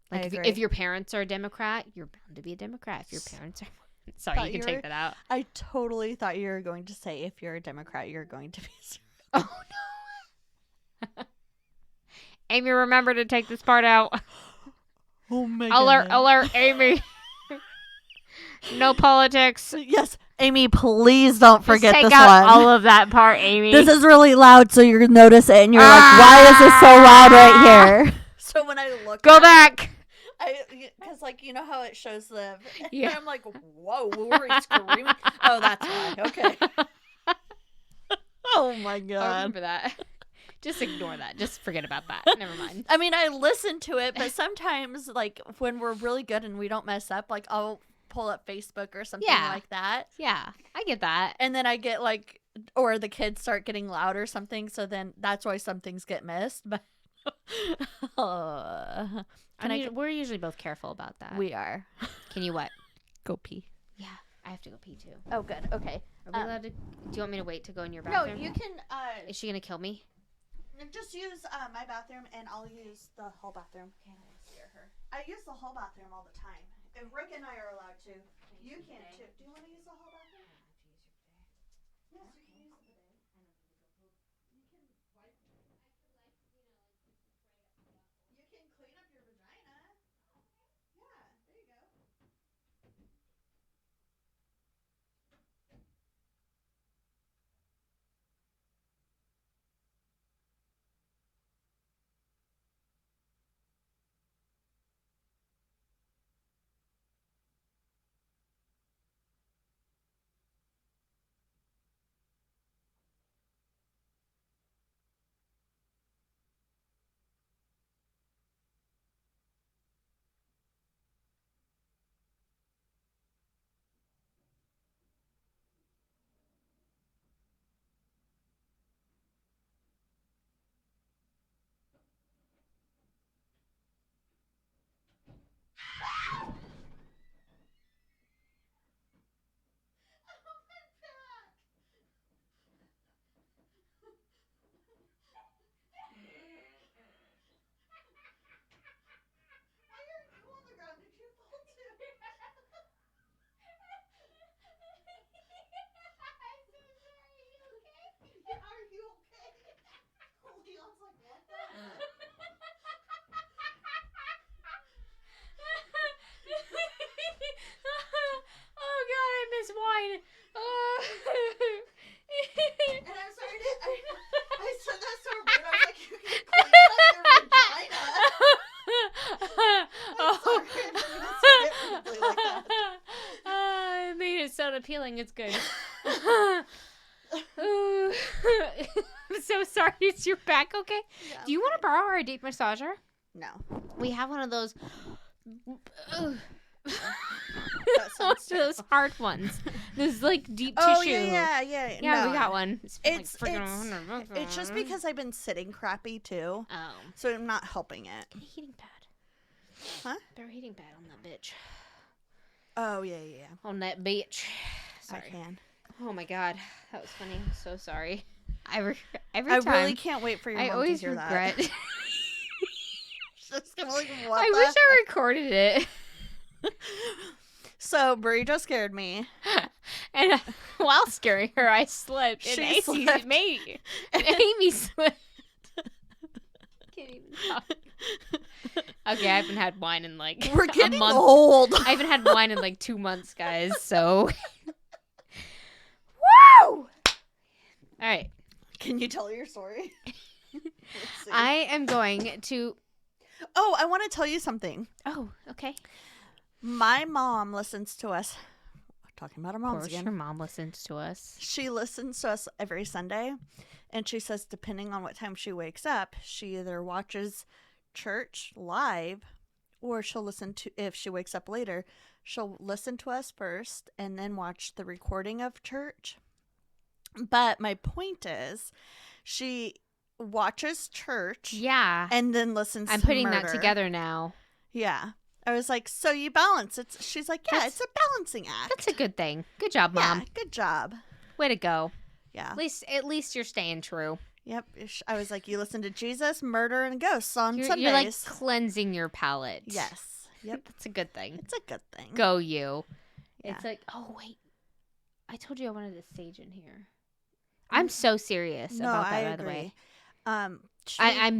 Like, if your parents are a Democrat, you're bound to be a Democrat. If your parents are. Sorry, you can take that out. I totally thought you were going to say if you're a Democrat, you're going to be. Oh, no. Amy, remember to take this part out. Oh, my God. Alert, Amy. No politics. Yes, Amy, please don't forget Just this take out one. all of that part, Amy. This is really loud, so you're going to notice it, and you're like, why is this so loud right here? So when I look Go back. Because, like, you know how it shows the... Yeah. And I'm like, whoa, were we screaming? Oh, that's why. Okay. Oh, my God. I remember that. Just ignore that. Just forget about that. Never mind. I mean, I listen to it, but sometimes, like, when we're really good and we don't mess up, like, I'll pull up Facebook or something like that. Yeah, I get that. And then I get, like... Or the kids start getting loud or something, so then that's why some things get missed, but... We're usually both careful about that. We are. Can you what? Go pee. Yeah, I have to go pee too. Oh, good. Okay. Are we allowed to? Do you want me to wait to go in your bathroom? No, you can. Is she gonna kill me? Just use my bathroom, and I'll use the hall bathroom. Okay, I don't scare her. I use the hall bathroom all the time. If Rick and I are allowed to, you can too. Do you want to use the hall bathroom? Yes, you can use the bidet. You can wipe. You can clean up your vagina. Yeah, there you go. unappealing. It's good. Ooh. I'm so sorry. Is your back okay? Yeah, do you want to borrow our deep massager? No. We have one of those. Those hard ones. Those like deep tissue. Yeah. Yeah, we got one. It's just because I've been sitting crappy too. Oh. So I'm not helping it. Get a heating pad. Huh? Throw a heating pad on that bitch. Oh, yeah. On that bitch. Sorry. I can. Oh my god. That was funny. I'm so sorry. Every I time. really can't wait for your mom to hear regret. that. She's gonna like, what I wish I recorded it. So, Bri just scared me. And while scaring her, I slipped. And She slipped. And Amy slipped. Can't even talk. Okay, I haven't had wine in like We're getting a month. old. I haven't had wine in like 2 months, guys. So, woo! All right. Can you tell your story? I am going to. Oh, I want to tell you something. Oh, okay. My mom listens to us. Talking about our moms Of course, again. your mom listens to us. She listens to us every Sunday, and she says depending on what time she wakes up, she either watches church live, or she'll listen to, if she wakes up later, she'll listen to us first and then watch the recording of church. But my point is, she watches church, Yeah, and then listens. I'm to putting murder. that together now. Yeah. I was like, so you balance. She's like, yeah, it's a balancing act. That's a good thing. Good job, Mom. Yeah, good job. Way to go. Yeah. At least you're staying true. Yep. I was like, you listen to Jesus, murder, and ghosts on Sundays. You're like cleansing your palate. Yes. Yep. That's a good thing. It's a good thing. Go you. Yeah. It's like, oh wait, I told you I wanted a sage in here. I'm so serious about that. By the way, I'm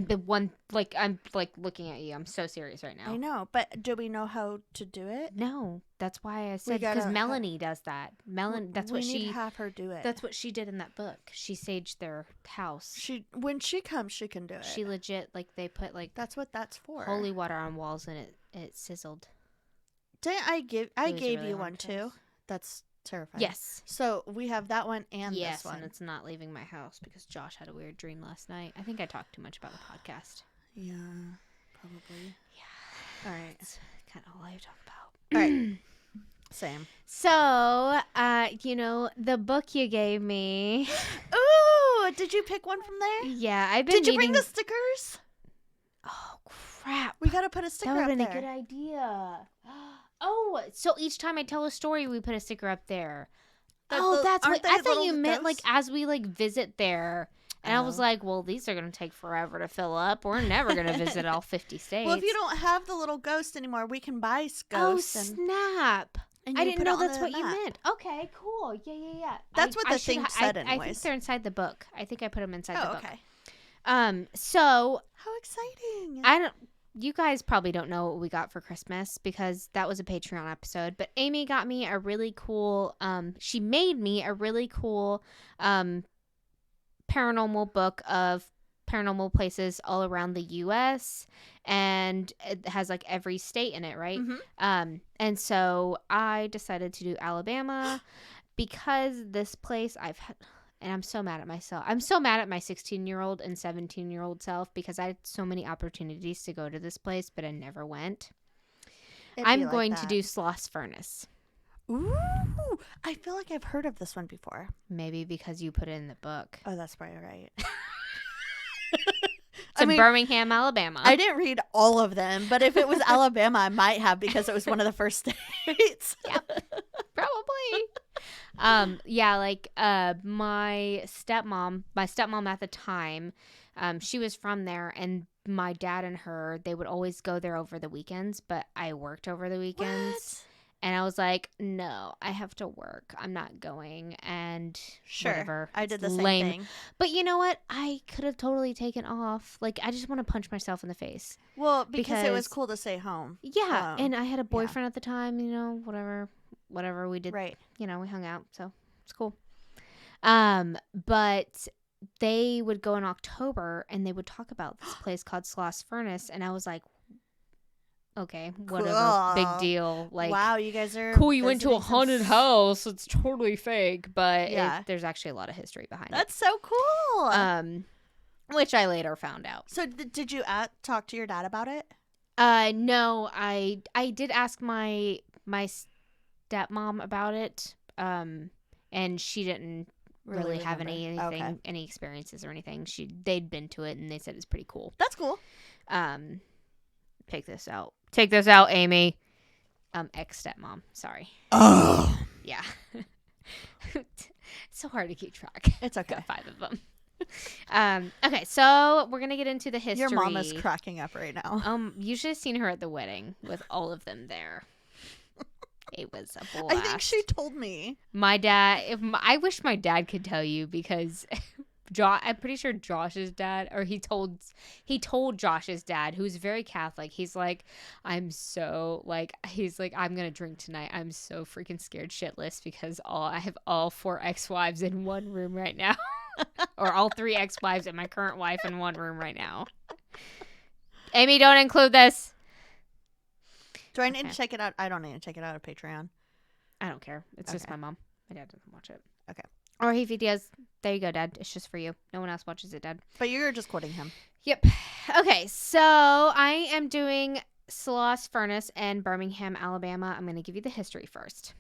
the one. Like I'm like looking at you. I'm so serious right now. I know, but do we know how to do it? No, that's why I said because Melanie does that. That's what we she need to have her do it. That's what she did in that book. She saged their house. When she comes, she can do it. She legit they put like that's what that's for. Holy water on walls and it sizzled. Didn't I gave you one too? That's terrifying. Yes. So we have that one and this one. Yes, and it's not leaving my house because Josh had a weird dream last night. I think I talked too much about the podcast. Yeah, probably. Yeah. All right. That's kind of all I talk about. All right. Same. So, the book you gave me. Ooh, did you pick one from there? Yeah, I've been Did you bring the stickers? Oh, crap. We got to put a sticker up there. That would have been a good idea. Oh, so each time I tell a story, we put a sticker up there. That's what I thought you meant. Like as we visit there, and I was like, well, these are gonna take forever to fill up. We're never gonna visit all 50 states. Well, if you don't have the little ghost anymore, we can buy ghosts. Oh, snap! And I didn't know that's what you meant. Okay, cool. Yeah. That's what the thing said, anyways. I think they're inside the book. I think I put them inside the book. Okay. So how exciting! You guys probably don't know what we got for Christmas because that was a Patreon episode, but Amy got me a really cool, she made me a really cool paranormal book of paranormal places all around the U.S., and it has every state in it, right? Mm-hmm. And so I decided to do Alabama because this place and I'm so mad at myself. I'm so mad at my 16-year-old and 17-year-old self because I had so many opportunities to go to this place, but I never went. I'm going to do Sloss Furnace. Ooh, I feel like I've heard of this one before. Maybe because you put it in the book. Oh, that's probably right. It's in Birmingham, Alabama. I didn't read all of them, but if it was Alabama, I might have because it was one of the first states. Yeah, probably. My stepmom at the time, she was from there, and my dad and her, they would always go there over the weekends, but I worked over the weekends. What? And I was like, no, I have to work. I'm not going. And whatever. I did the same thing. But you know what? I could have totally taken off. I just want to punch myself in the face. Well, because it was cool to stay home. Yeah. And I had a boyfriend at the time, whatever we did. Right. We hung out. So it's cool. But they would go in October and they would talk about this place called Sloss Furnace. And I was like, okay, whatever, Cool. big deal. Like, wow, you guys are cool, you went to a visiting haunted house. It's totally fake, but Yeah. there's actually a lot of history behind That's so cool. it. Which I later found out. So did you talk to your dad about it? No, I did ask my stepmom about it. And she didn't really have any experiences or anything. They'd been to it and they said it's pretty cool. That's cool. Take this out. Take this out, Amy. Ex stepmom. Sorry. Oh. Yeah. It's so hard to keep track. It's okay. Got 5 of them. Okay, so we're gonna get into the history. Your mom is cracking up right now. You should have seen her at the wedding with all of them there. It was a blast. I think she told me. My dad. I wish my dad could tell you because I'm pretty sure Josh's dad, or he told Josh's dad, who's very Catholic. He's like, I'm gonna drink tonight. I'm so freaking scared shitless because I have all 4 ex-wives in one room right now. Or all 3 ex-wives and my current wife in one room right now. Amy, don't include this. Do I need to check it out? I don't need to check it out on Patreon. I don't care. It's just my mom. My dad doesn't watch it. Okay. Or if he does, there you go, Dad. It's just for you. No one else watches it, Dad. But you're just quoting him. Yep. Okay, so I am doing Sloss Furnace in Birmingham, Alabama. I'm going to give you the history first.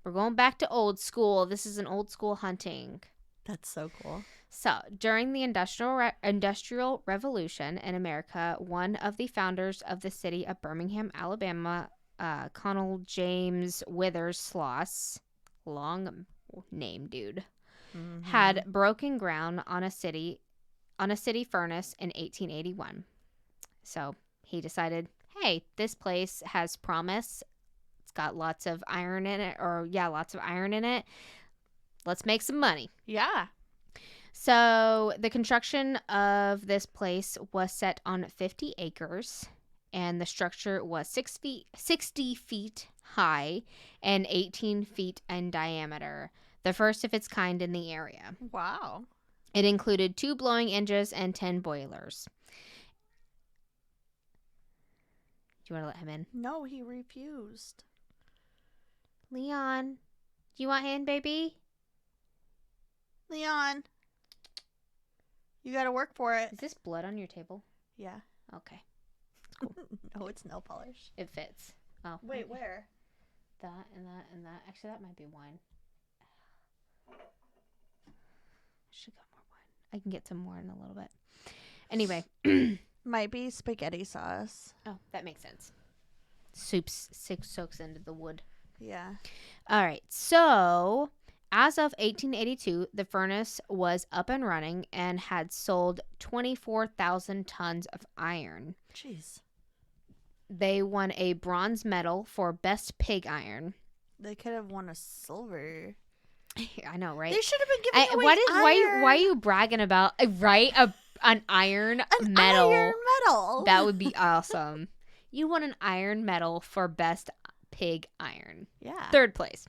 We're going back to old school. This is an old school hunting. That's so cool. So, during the Industrial Revolution in America, one of the founders of the city of Birmingham, Alabama, Colonel James Withers Sloss, long name dude, had broken ground on a city furnace in 1881. So, he decided, hey, this place has promise. It's got lots of iron in it. Let's make some money. Yeah. So the construction of this place was set on 50 acres, and the structure was 60 feet high and 18 feet in diameter, the first of its kind in the area. Wow. It included 2 blowing engines and 10 boilers. Do you want to let him in? No, he refused. Leon, do you want in, baby? Leon. You gotta work for it. Is this blood on your table? Yeah. Okay. Cool. No, it's nail polish. It fits. Oh. Wait, where? That and that and that. Actually, that might be wine. I should got more wine. I can get some more in a little bit. Anyway. Might be spaghetti sauce. Oh, that makes sense. Soup soaks into the wood. Yeah. All right. So, as of 1882, the furnace was up and running and had sold 24,000 tons of iron. Jeez. They won a bronze medal for best pig iron. They could have won a silver. I know, right? They should have been giving away iron. Why are you bragging about, right? An iron medal. An iron medal. That would be awesome. You won an iron medal for best pig iron. Yeah. 3rd place.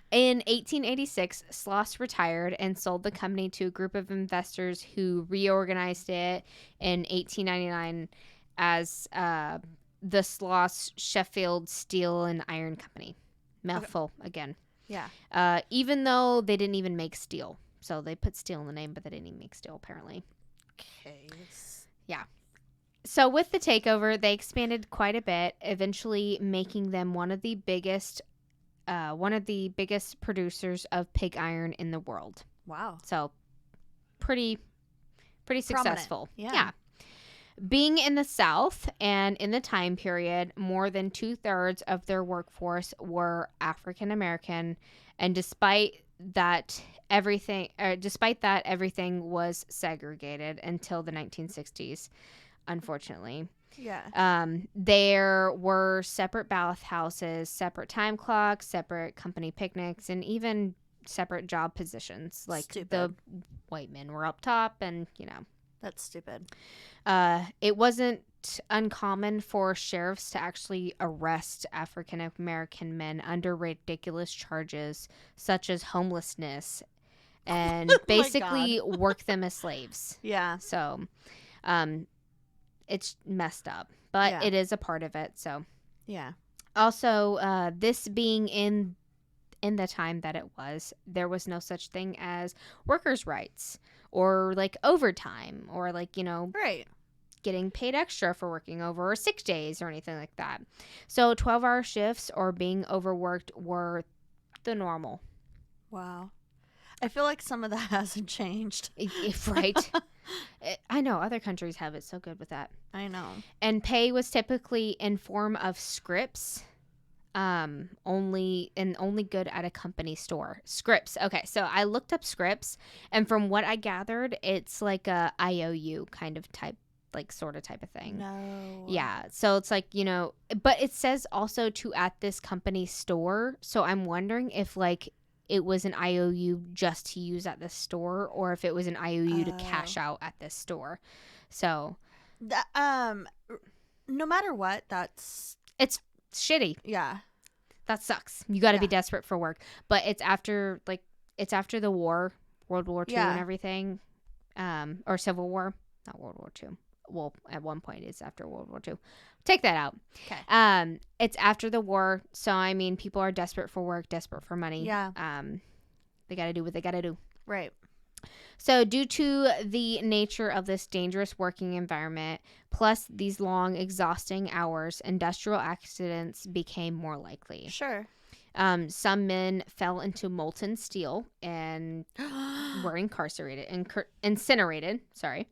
In 1886, Sloss retired and sold the company to a group of investors who reorganized it in 1899 as the Sloss Sheffield Steel and Iron Company. Mouthful again. Yeah. Even though they didn't even make steel. So they put steel in the name, but they didn't even make steel, apparently. Okay. Yeah. So with the takeover, they expanded quite a bit, eventually making them one of the biggest producers of pig iron in the world. Wow. So pretty successful. Yeah. Being in the South and in the time period, more than 2/3 of their workforce were African American, and despite that, everything was segregated until the 1960s, unfortunately. Yeah. There were separate bathhouses, separate time clocks, separate company picnics, and even separate job positions. Like Stupid. The white men were up top, and That's stupid. it wasn't uncommon for sheriffs to actually arrest African American men under ridiculous charges such as homelessness and basically work them as slaves. Yeah. So, it's messed up. but Yeah. it is a part of it. So Yeah. also, this being in the time that it was, there was no such thing as workers' rights or like overtime or like, Right. getting paid extra for working over or sick days or anything like that. So 12-hour shifts or being overworked were the normal. Wow. I feel like some of that hasn't changed. Right? I know other countries have it so good with that. I know. And pay was typically in form of scripts. Only good at a company store. Scripts. Okay, so I looked up scripts, and from what I gathered, it's like a IOU kind of type, like sort of type of thing. No. Yeah, so it's like, but it says also to at this company store. So I'm wondering if like it was an IOU just to use at the store, or if it was an IOU to cash out at this store. So that, no matter what, it's shitty. Yeah. That sucks. You got to be desperate for work. But it's after the war, World War II and everything, or Civil War, not World War II. Well, at one point it's after World War II. Take that out. Okay. It's after the war, so I mean, people are desperate for work, desperate for money. Yeah. They got to do what they got to do. Right. So, due to the nature of this dangerous working environment, plus these long, exhausting hours, industrial accidents became more likely. Sure. Some men fell into molten steel and were incinerated. Sorry.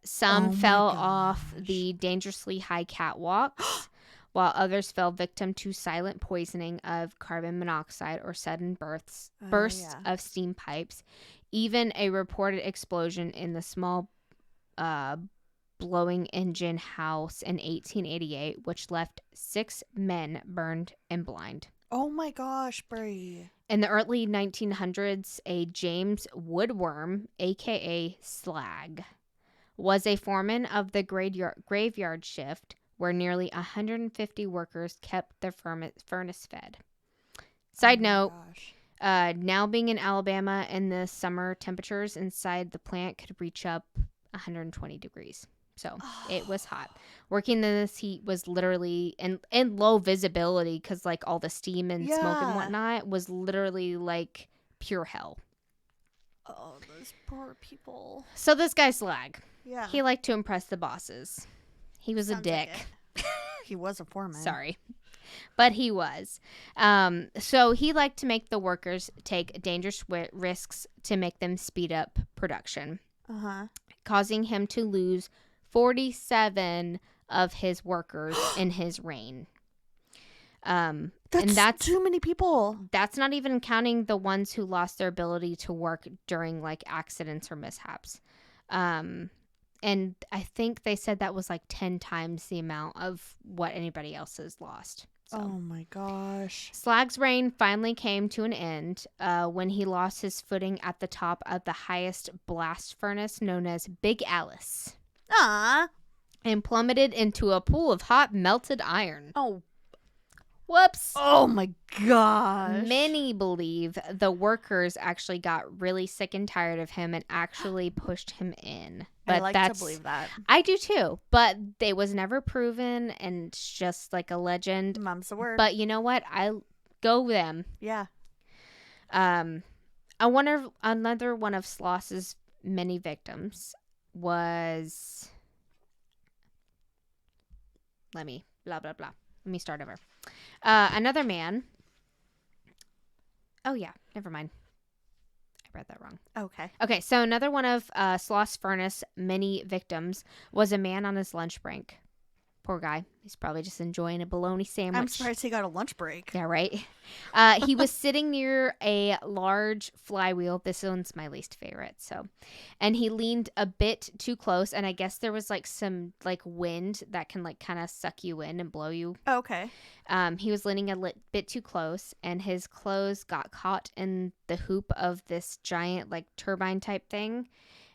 Some fell off the dangerously high catwalks, while others fell victim to silent poisoning of carbon monoxide or sudden bursts of steam pipes. Even a reported explosion in the small blowing engine house in 1888, which left 6 men burned and blind. Oh my gosh, Bri. In the early 1900s, a James Woodworm, a.k.a. Slag, was a foreman of the graveyard shift where nearly 150 workers kept their furnace fed. Side note, now being in Alabama in the summer, temperatures inside the plant could reach up 120 degrees. So it was hot. Working in this heat was literally in low visibility because like all the steam and smoke and whatnot was literally like pure hell. Oh, those poor people. So this guy Slag. Yeah. He liked to impress the bosses. He was a dick. Like he was a foreman. Sorry. But he was. So he liked to make the workers take dangerous risks to make them speed up production. Causing him to lose 47 of his workers in his reign. That's too many people. That's not even counting the ones who lost their ability to work during like accidents or mishaps. And I think they said that was like 10 times the amount of what anybody else has lost. So. Oh my gosh. Slag's reign finally came to an end when he lost his footing at the top of the highest blast furnace known as Big Alice. And plummeted into a pool of hot melted iron. Oh. Whoops. Oh my gosh. Many believe the workers actually got really sick and tired of him and actually pushed him in. But I like to believe that. I do too. But it was never proven and it's just like a legend. Mom's the word. But you know what? I go them. Yeah. I wonder another one of Sloss's many victims was let me start over. Another man. Oh, yeah. Never mind. I read that wrong. Okay. So another one of Sloss Furnace many victims was a man on his lunch break. Poor guy. He's probably just enjoying a bologna sandwich. I'm surprised he got a lunch break. Yeah, right? He was sitting near a large flywheel. This one's my least favorite. And he leaned a bit too close. And I guess there was like some like wind that can like kind of suck you in and blow you. Okay. He was leaning a bit too close and his clothes got caught in the hoop of this giant like turbine type thing.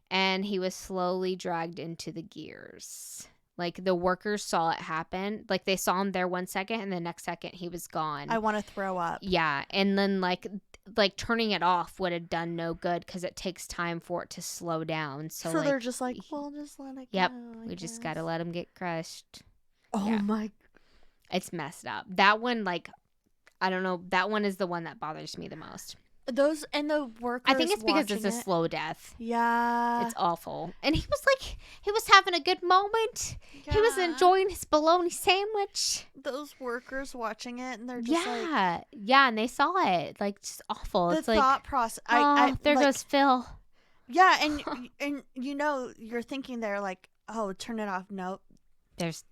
And he was slowly dragged into the gears. Like, the workers saw it happen. Like, they saw him there 1 second, and the next second, he was gone. I want to throw up. Yeah. And then, like like turning it off would have done no good because it takes time for it to slow down. So like, they're just like, well, just let it yep, go. we just gotta let him get crushed. Oh Yeah. my. It's messed up. That one, like, I don't know. That one is the one that bothers me the most. Those and the workers. I think it's because it's a slow death. Yeah. It's awful. And he was having a good moment. Yeah. He was enjoying his bologna sandwich. Those workers watching it, and they're just yeah, and they saw it. Like, just awful. The it's like, thought process. there goes Phil. Yeah, and you're thinking they're like, oh, turn it off. Nope. There's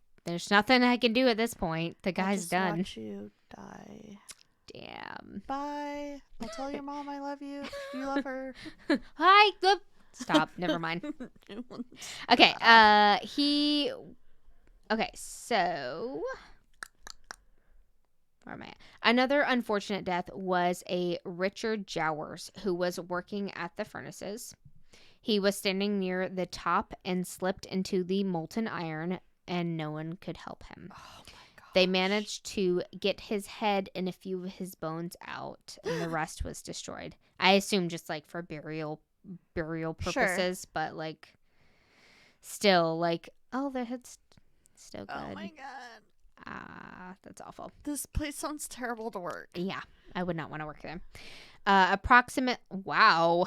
nothing I can do at this point. The guy's done. Watch you die. Damn. Bye. I'll tell your mom I love you. You love her. Hi. Stop. Never mind. Okay. Okay. So, where am I at? Another unfortunate death was a Richard Jowers who was working at the furnaces. He was standing near the top and slipped into the molten iron, and no one could help him. Oh my god. They managed to get his head and a few of his bones out, and the rest was destroyed. I assume just like for burial purposes, but like still like, oh, the head's still good. Oh my god. That's awful. This place sounds terrible to work. Yeah, I would not want to work there. Wow.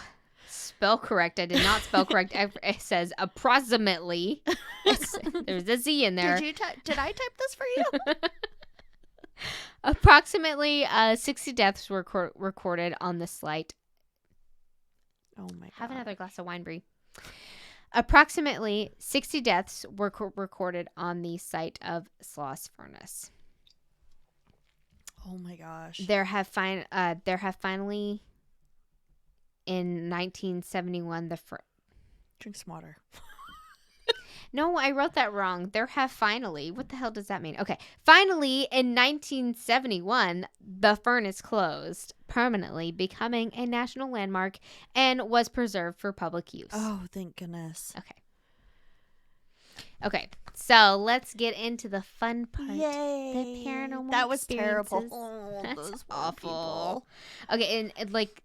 Spell correct. I did not spell correct. It says approximately. There's a Z in there. Did I type this for you? Approximately 60 deaths were recorded on the site. Oh my god. Have another glass of wine, Bri. Approximately 60 deaths were recorded on the site of Sloss Furnace. Oh my gosh. There have finally in 1971 Drink some water. No, I wrote that wrong. There have finally. What the hell does that mean? Okay. Finally, in 1971, the furnace closed permanently, becoming a national landmark and was preserved for public use. Oh, thank goodness. Okay. So let's get into the fun part. Yay. The paranormal That was terrible. experiences. Oh, That's those awful. Okay, and like,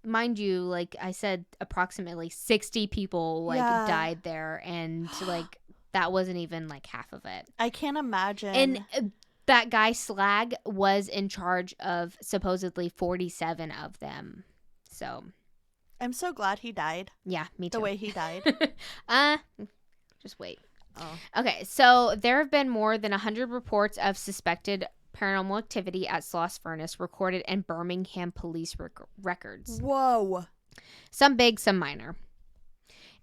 mind you, like I said, approximately 60 people died there, and like that wasn't even like half of it. I can't imagine. And that guy Slag was in charge of supposedly 47 of them. So I'm so glad he died. yeah, me too. The way he died. Just wait. Oh. Okay, so there have been more than 100 reports of suspected paranormal activity at Sloss Furnace recorded in Birmingham police records. Whoa. Some big, some minor.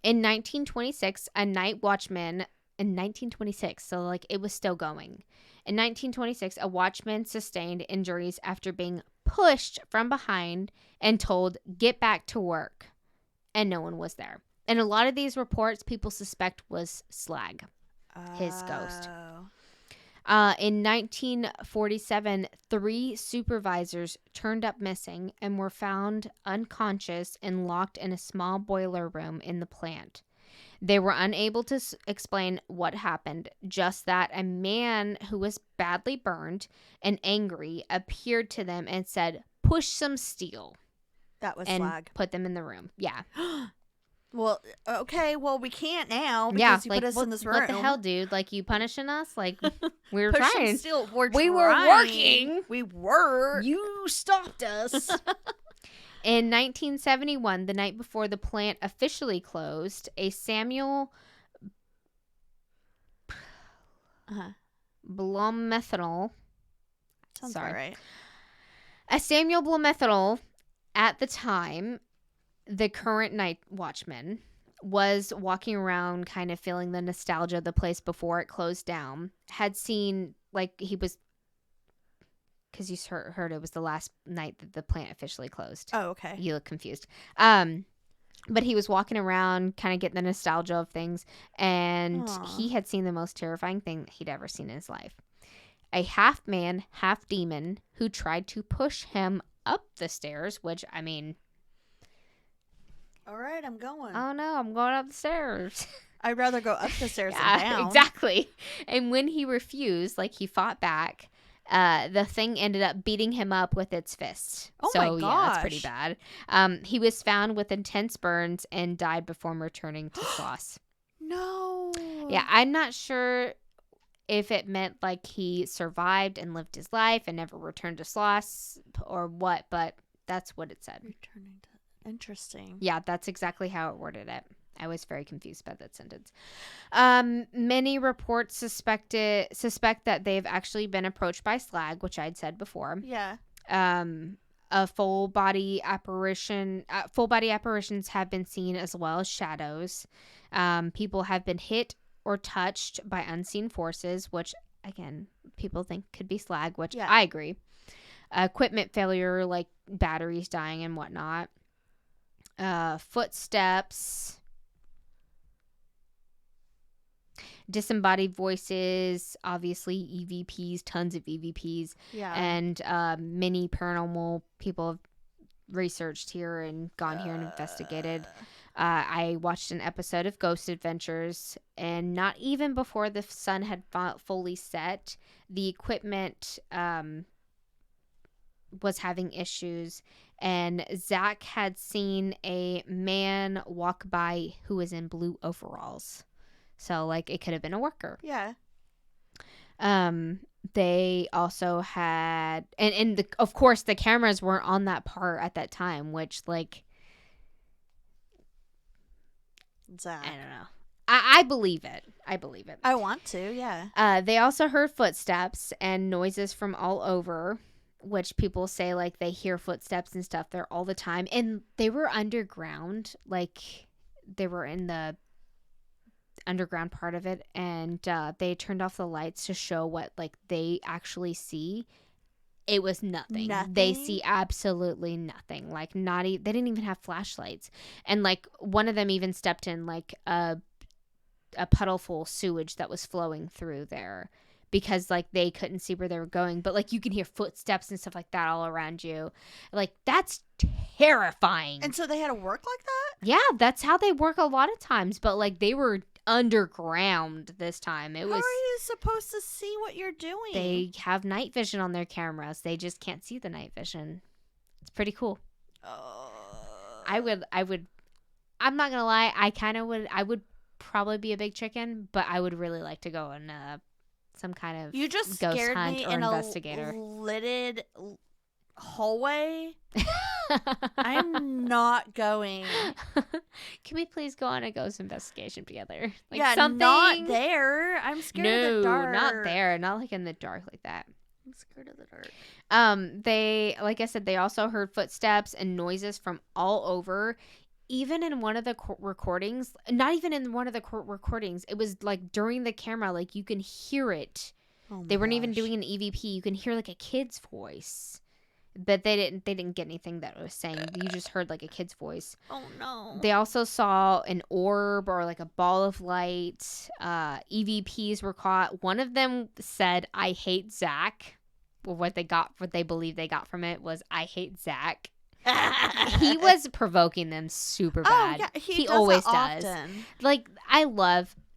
In 1926, a night watchman... In 1926, so like it was still going. In 1926, a watchman sustained injuries after being pushed from behind and told, "Get back to work." And no one was there. And a lot of these reports people suspect was Slag, his ghost. In 1947, 3 supervisors turned up missing and were found unconscious and locked in a small boiler room in the plant. They were unable to explain what happened, just that a man who was badly burned and angry appeared to them and said, "Push some steel." That was and Slag. put them in the room. Yeah. Well, okay. Well, we can't now because Yeah, you like, put us in this room. what the hell, dude? Like, you punishing us? Like, we were Push trying. some steel. We were working. We were. You stopped us. In 1971, the night before the plant officially closed, a Samuel Blomethanol. Sounds all right. A Samuel Blomethanol, at the time, the current night watchman, was walking around kind of feeling the nostalgia of the place before it closed down. Had seen, like, he was, because you heard it was the last night that the plant officially closed. Oh, okay. You look confused. But he was walking around kind of getting the nostalgia of things, and he had seen the most terrifying thing that he'd ever seen in his life. A half man, half demon who tried to push him up the stairs, which, I mean... All right, I'm going. Oh, no, I'm going up the stairs. I'd rather go up the stairs than down. Exactly. And when he refused, like, he fought back, The thing ended up beating him up with its fist. Oh so, my yeah, that's pretty gosh. bad. He was found with intense burns and died before returning to Sloss. No. Yeah, I'm not sure if it meant like he survived and lived his life and never returned to Sloss or what, but that's what it said. Returning to. Interesting. Yeah, that's exactly how it worded it. I was very confused by that sentence. Many reports suspect that they've actually been approached by slag, which I'd said before. Yeah. Full body apparitions have been seen as well as shadows. People have been hit or touched by unseen forces, which again people think could be slag, which I agree. Equipment failure, like batteries dying and whatnot. Footsteps, disembodied voices, obviously EVPs, tons of EVPs, and many paranormal people have researched here and gone here and investigated. I watched an episode of Ghost Adventures, and not even before the sun had fully set, the equipment was having issues, and Zach had seen a man walk by who was in blue overalls. So, like, it could have been a worker. Yeah. They also had, and of course, the cameras weren't on that part at that time, which, like, Zach. I don't know. I believe it. I believe it. I want to, yeah. They also heard footsteps and noises from all over, which people say, like, they hear footsteps and stuff there all the time. And they were underground. Like, they were in the underground part of it. And they turned off the lights to show what, like, they actually see. It was nothing. They see absolutely nothing. Like, they didn't even have flashlights. And, like, one of them even stepped in, like, a puddle full of sewage that was flowing through there. Because, like, they couldn't see where they were going. But, like, you can hear footsteps and stuff like that all around you. Like, that's terrifying. And so they had to work like that? Yeah, that's how they work a lot of times. But, like, they were underground this time. How are you supposed to see what you're doing? They have night vision on their cameras. They just can't see the night vision. It's pretty cool. I'm not going to lie. I would probably be a big chicken. But I would really like to go on some kind of you just ghost scared hunt me or in investigator. a lidded hallway. I'm not going. Can we please go on a ghost investigation together? Like, yeah, something. Not there. I'm scared of the dark. No, not there. Not like in the dark like that. I'm scared of the dark. They, like I said, they also heard footsteps and noises from all over. Even in one of the recordings, not even in one of the recordings, it was like during the camera, like you can hear it. They weren't even doing an EVP. You can hear like a kid's voice, but they didn't get anything that was saying. You just heard like a kid's voice. Oh no. They also saw an orb or like a ball of light. EVPs were caught. One of them said, "I hate Zach." Well, what they believe they got from it was, "I hate Zach." He was provoking them super bad. Oh, yeah, he always does. Like,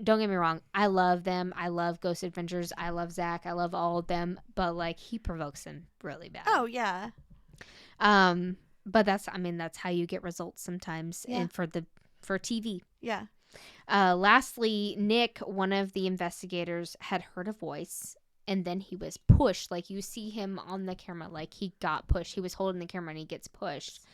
don't get me wrong, I love them. I love Ghost Adventures. I love Zach. I love all of them. But, like, he provokes them really bad. Oh, yeah. But that's how you get results sometimes. Yeah. And for TV. Yeah. Lastly, Nick, one of the investigators, had heard a voice. And then he was pushed. Like, you see him on the camera. Like, he got pushed. He was holding the camera and he gets pushed.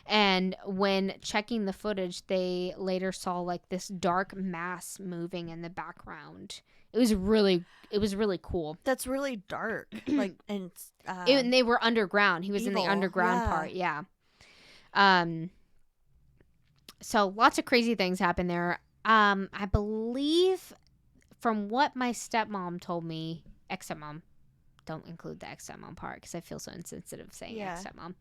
And when checking the footage, they later saw, like, this dark mass moving in the background. It was really cool. That's really dark. Like, and they were underground. He was evil. In the underground part. Yeah. So lots of crazy things happened there. I believe, from what my stepmom told me, ex-stepmom, don't include the ex-stepmom part because I feel so insensitive saying ex-stepmom.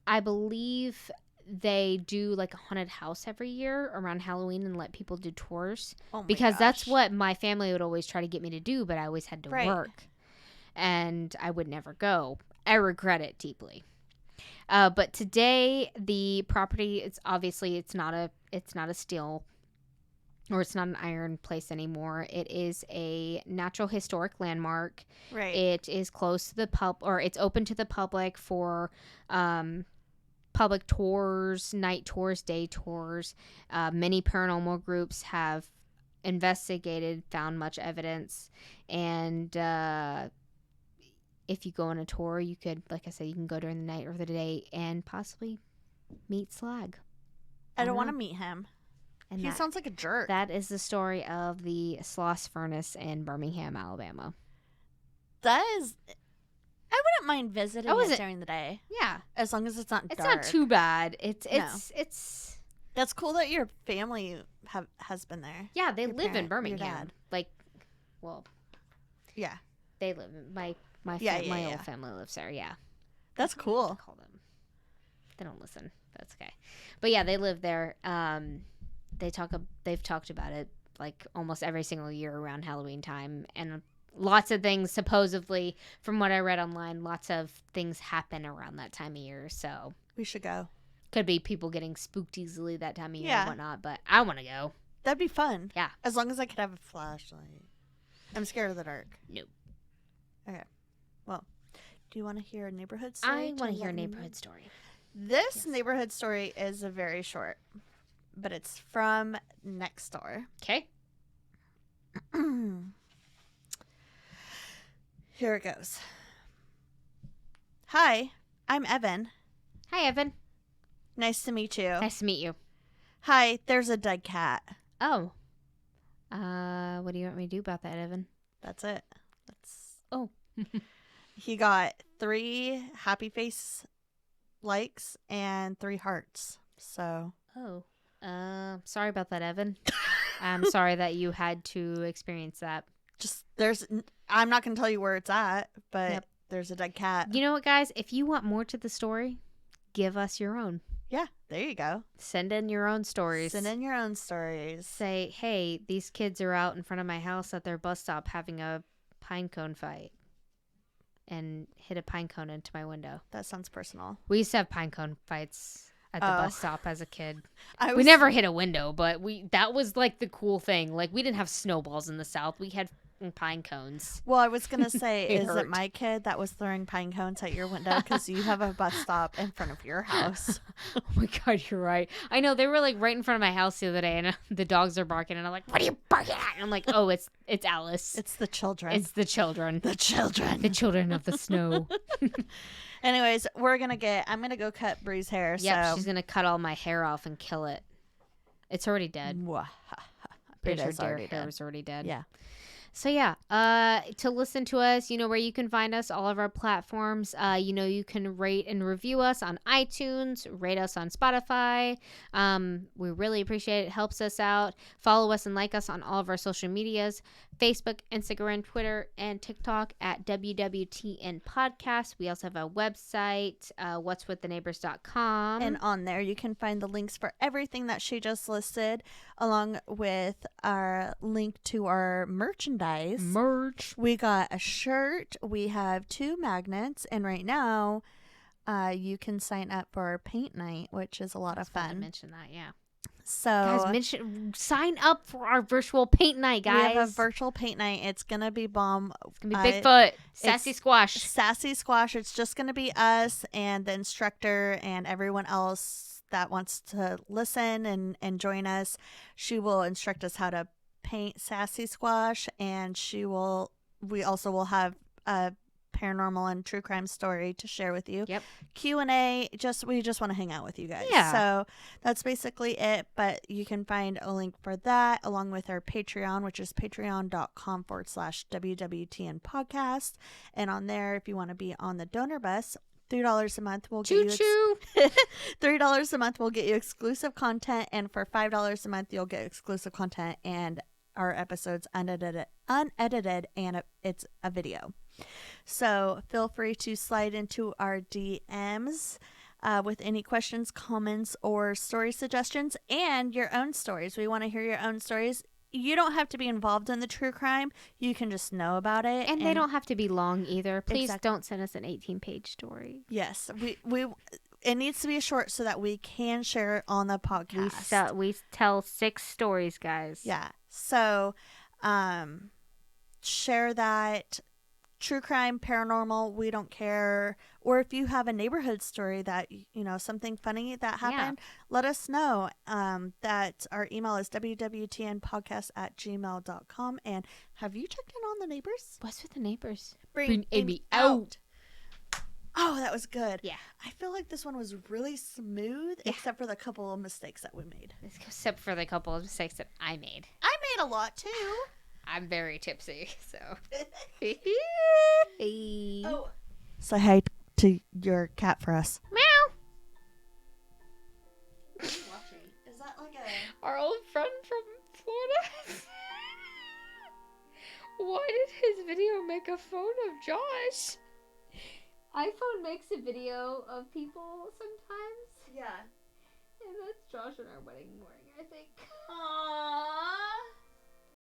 I believe they do like a haunted house every year around Halloween and let people do tours. Oh my because gosh. That's what my family would always try to get me to do, but I always had to work and I would never go. I regret it deeply. But today the property, it's not a steal. or it's not an iron place anymore. It is a natural historic landmark. Right. It is close to the or it's open to the public for public tours, night tours, day tours. Many paranormal groups have investigated, found much evidence, and if you go on a tour, you could, like I said, you can go during the night or the day and possibly meet Slag. I don't want to meet him. And he sounds like a jerk. That is the story of the Sloss Furnace in Birmingham, Alabama. That is... I wouldn't mind visiting it during the day. Yeah. As long as it's not dark. It's not too bad. It's That's cool that your family has been there. Yeah, they live in Birmingham. Like, well... Yeah. They live in... My old family lives there, yeah. That's cool. Call them. They don't listen. That's okay. But yeah, they live there. They've talked about it like almost every single year around Halloween time, and lots of things supposedly, from what I read online, lots of things happen around that time of year. So we should go. Could be people getting spooked easily that time of year and whatnot, but I want to go. That'd be fun. Yeah, as long as I could have a flashlight. I'm scared of the dark. Nope. Okay. Well, do you want to hear a neighborhood story? I want to hear a neighborhood story. This neighborhood story is a very short, but it's from next door. Okay. Here it goes. Hi, I'm Evan. Hi, Evan. Nice to meet you. Nice to meet you. Hi, there's a dead cat. Oh. What do you want me to do about that, Evan? That's it. Oh. He got 3 happy face likes and 3 hearts. So. Oh. Sorry about that, Evan. I'm sorry that you had to experience that. I'm not going to tell you where it's at, but there's a dead cat. You know what, guys? If you want more to the story, give us your own. Yeah, there you go. Send in your own stories. Say, hey, these kids are out in front of my house at their bus stop having a pine cone fight. And hit a pine cone into my window. That sounds personal. We used to have pine cone fights at the bus stop as a kid. We never hit a window, but that was like the cool thing. Like, we didn't have snowballs in the South. We had pine cones. Well, I was going to say, is it my kid that was throwing pine cones at your window? Because you have a bus stop in front of your house. Oh my God, you're right. I know, they were like right in front of my house the other day, and the dogs are barking, and I'm like, what are you barking at? And I'm like, oh, it's Alice. It's the children. It's the children. The children. The children of the snow. Anyways, I'm going to go cut Bri's hair. Yep, so. She's going to cut all my hair off and kill it. It's already dead. Pretty sure their hair is already dead. Yeah. So yeah, to listen to us, you know where you can find us, all of our platforms. You can rate and review us on iTunes, rate us on Spotify. We really appreciate it. It helps us out. Follow us and like us on all of our social medias, Facebook, Instagram, Twitter, and TikTok at WWTN Podcast. We also have a website, what'swiththeneighbors.com. And on there, you can find the links for everything that she just listed, along with our link to our merchandise. We got a shirt. We have 2 magnets. And right now, you can sign up for our paint night, which is a lot of fun. I mentioned that, yeah. So, guys, sign up for our virtual paint night, guys. We have a virtual paint night. It's going to be bomb. It's going to be Bigfoot, Sassy Squash. Sassy Squash. It's just going to be us and the instructor and everyone else that wants to listen and join us. She will instruct us how to paint Sassy Squash, and we also will have a paranormal and true crime story to share with you. Yep. Q&A, we just want to hang out with you guys. Yeah. So that's basically it, but you can find a link for that along with our Patreon, which is patreon.com/WWTN podcast. And on there, if you want to be on the donor bus, $3 a month will get you $3 a month will get you exclusive content, and for $5 a month you'll get exclusive content and our episodes unedited and it's a video. So feel free to slide into our DMs with any questions, comments, or story suggestions and your own stories. We want to hear your own stories. You don't have to be involved in the true crime. You can just know about it. And they don't have to be long either. Please don't send us an 18-page story. Yes. it needs to be short so that we can share it on the podcast. We tell 6 stories, guys. Yeah. So, share that. True crime, paranormal, we don't care. Or if you have a neighborhood story that, something funny that happened, let us know. That our email is wwtnpodcast@gmail.com. And have you checked in on the neighbors? What's with the neighbors? Bring Amy out. Oh, that was good. Yeah. I feel like this one was really smooth, except for the couple of mistakes that we made. Except for the couple of mistakes that I made. I made a lot, too. I'm very tipsy, so. Hey. Oh. Say hi to your cat for us. Meow. Watching. Is that like a... Our old friend from Florida? Why did his video make a phone of Josh? iPhone makes a video of people sometimes. Yeah. And that's Josh on our wedding morning, I think. Aww.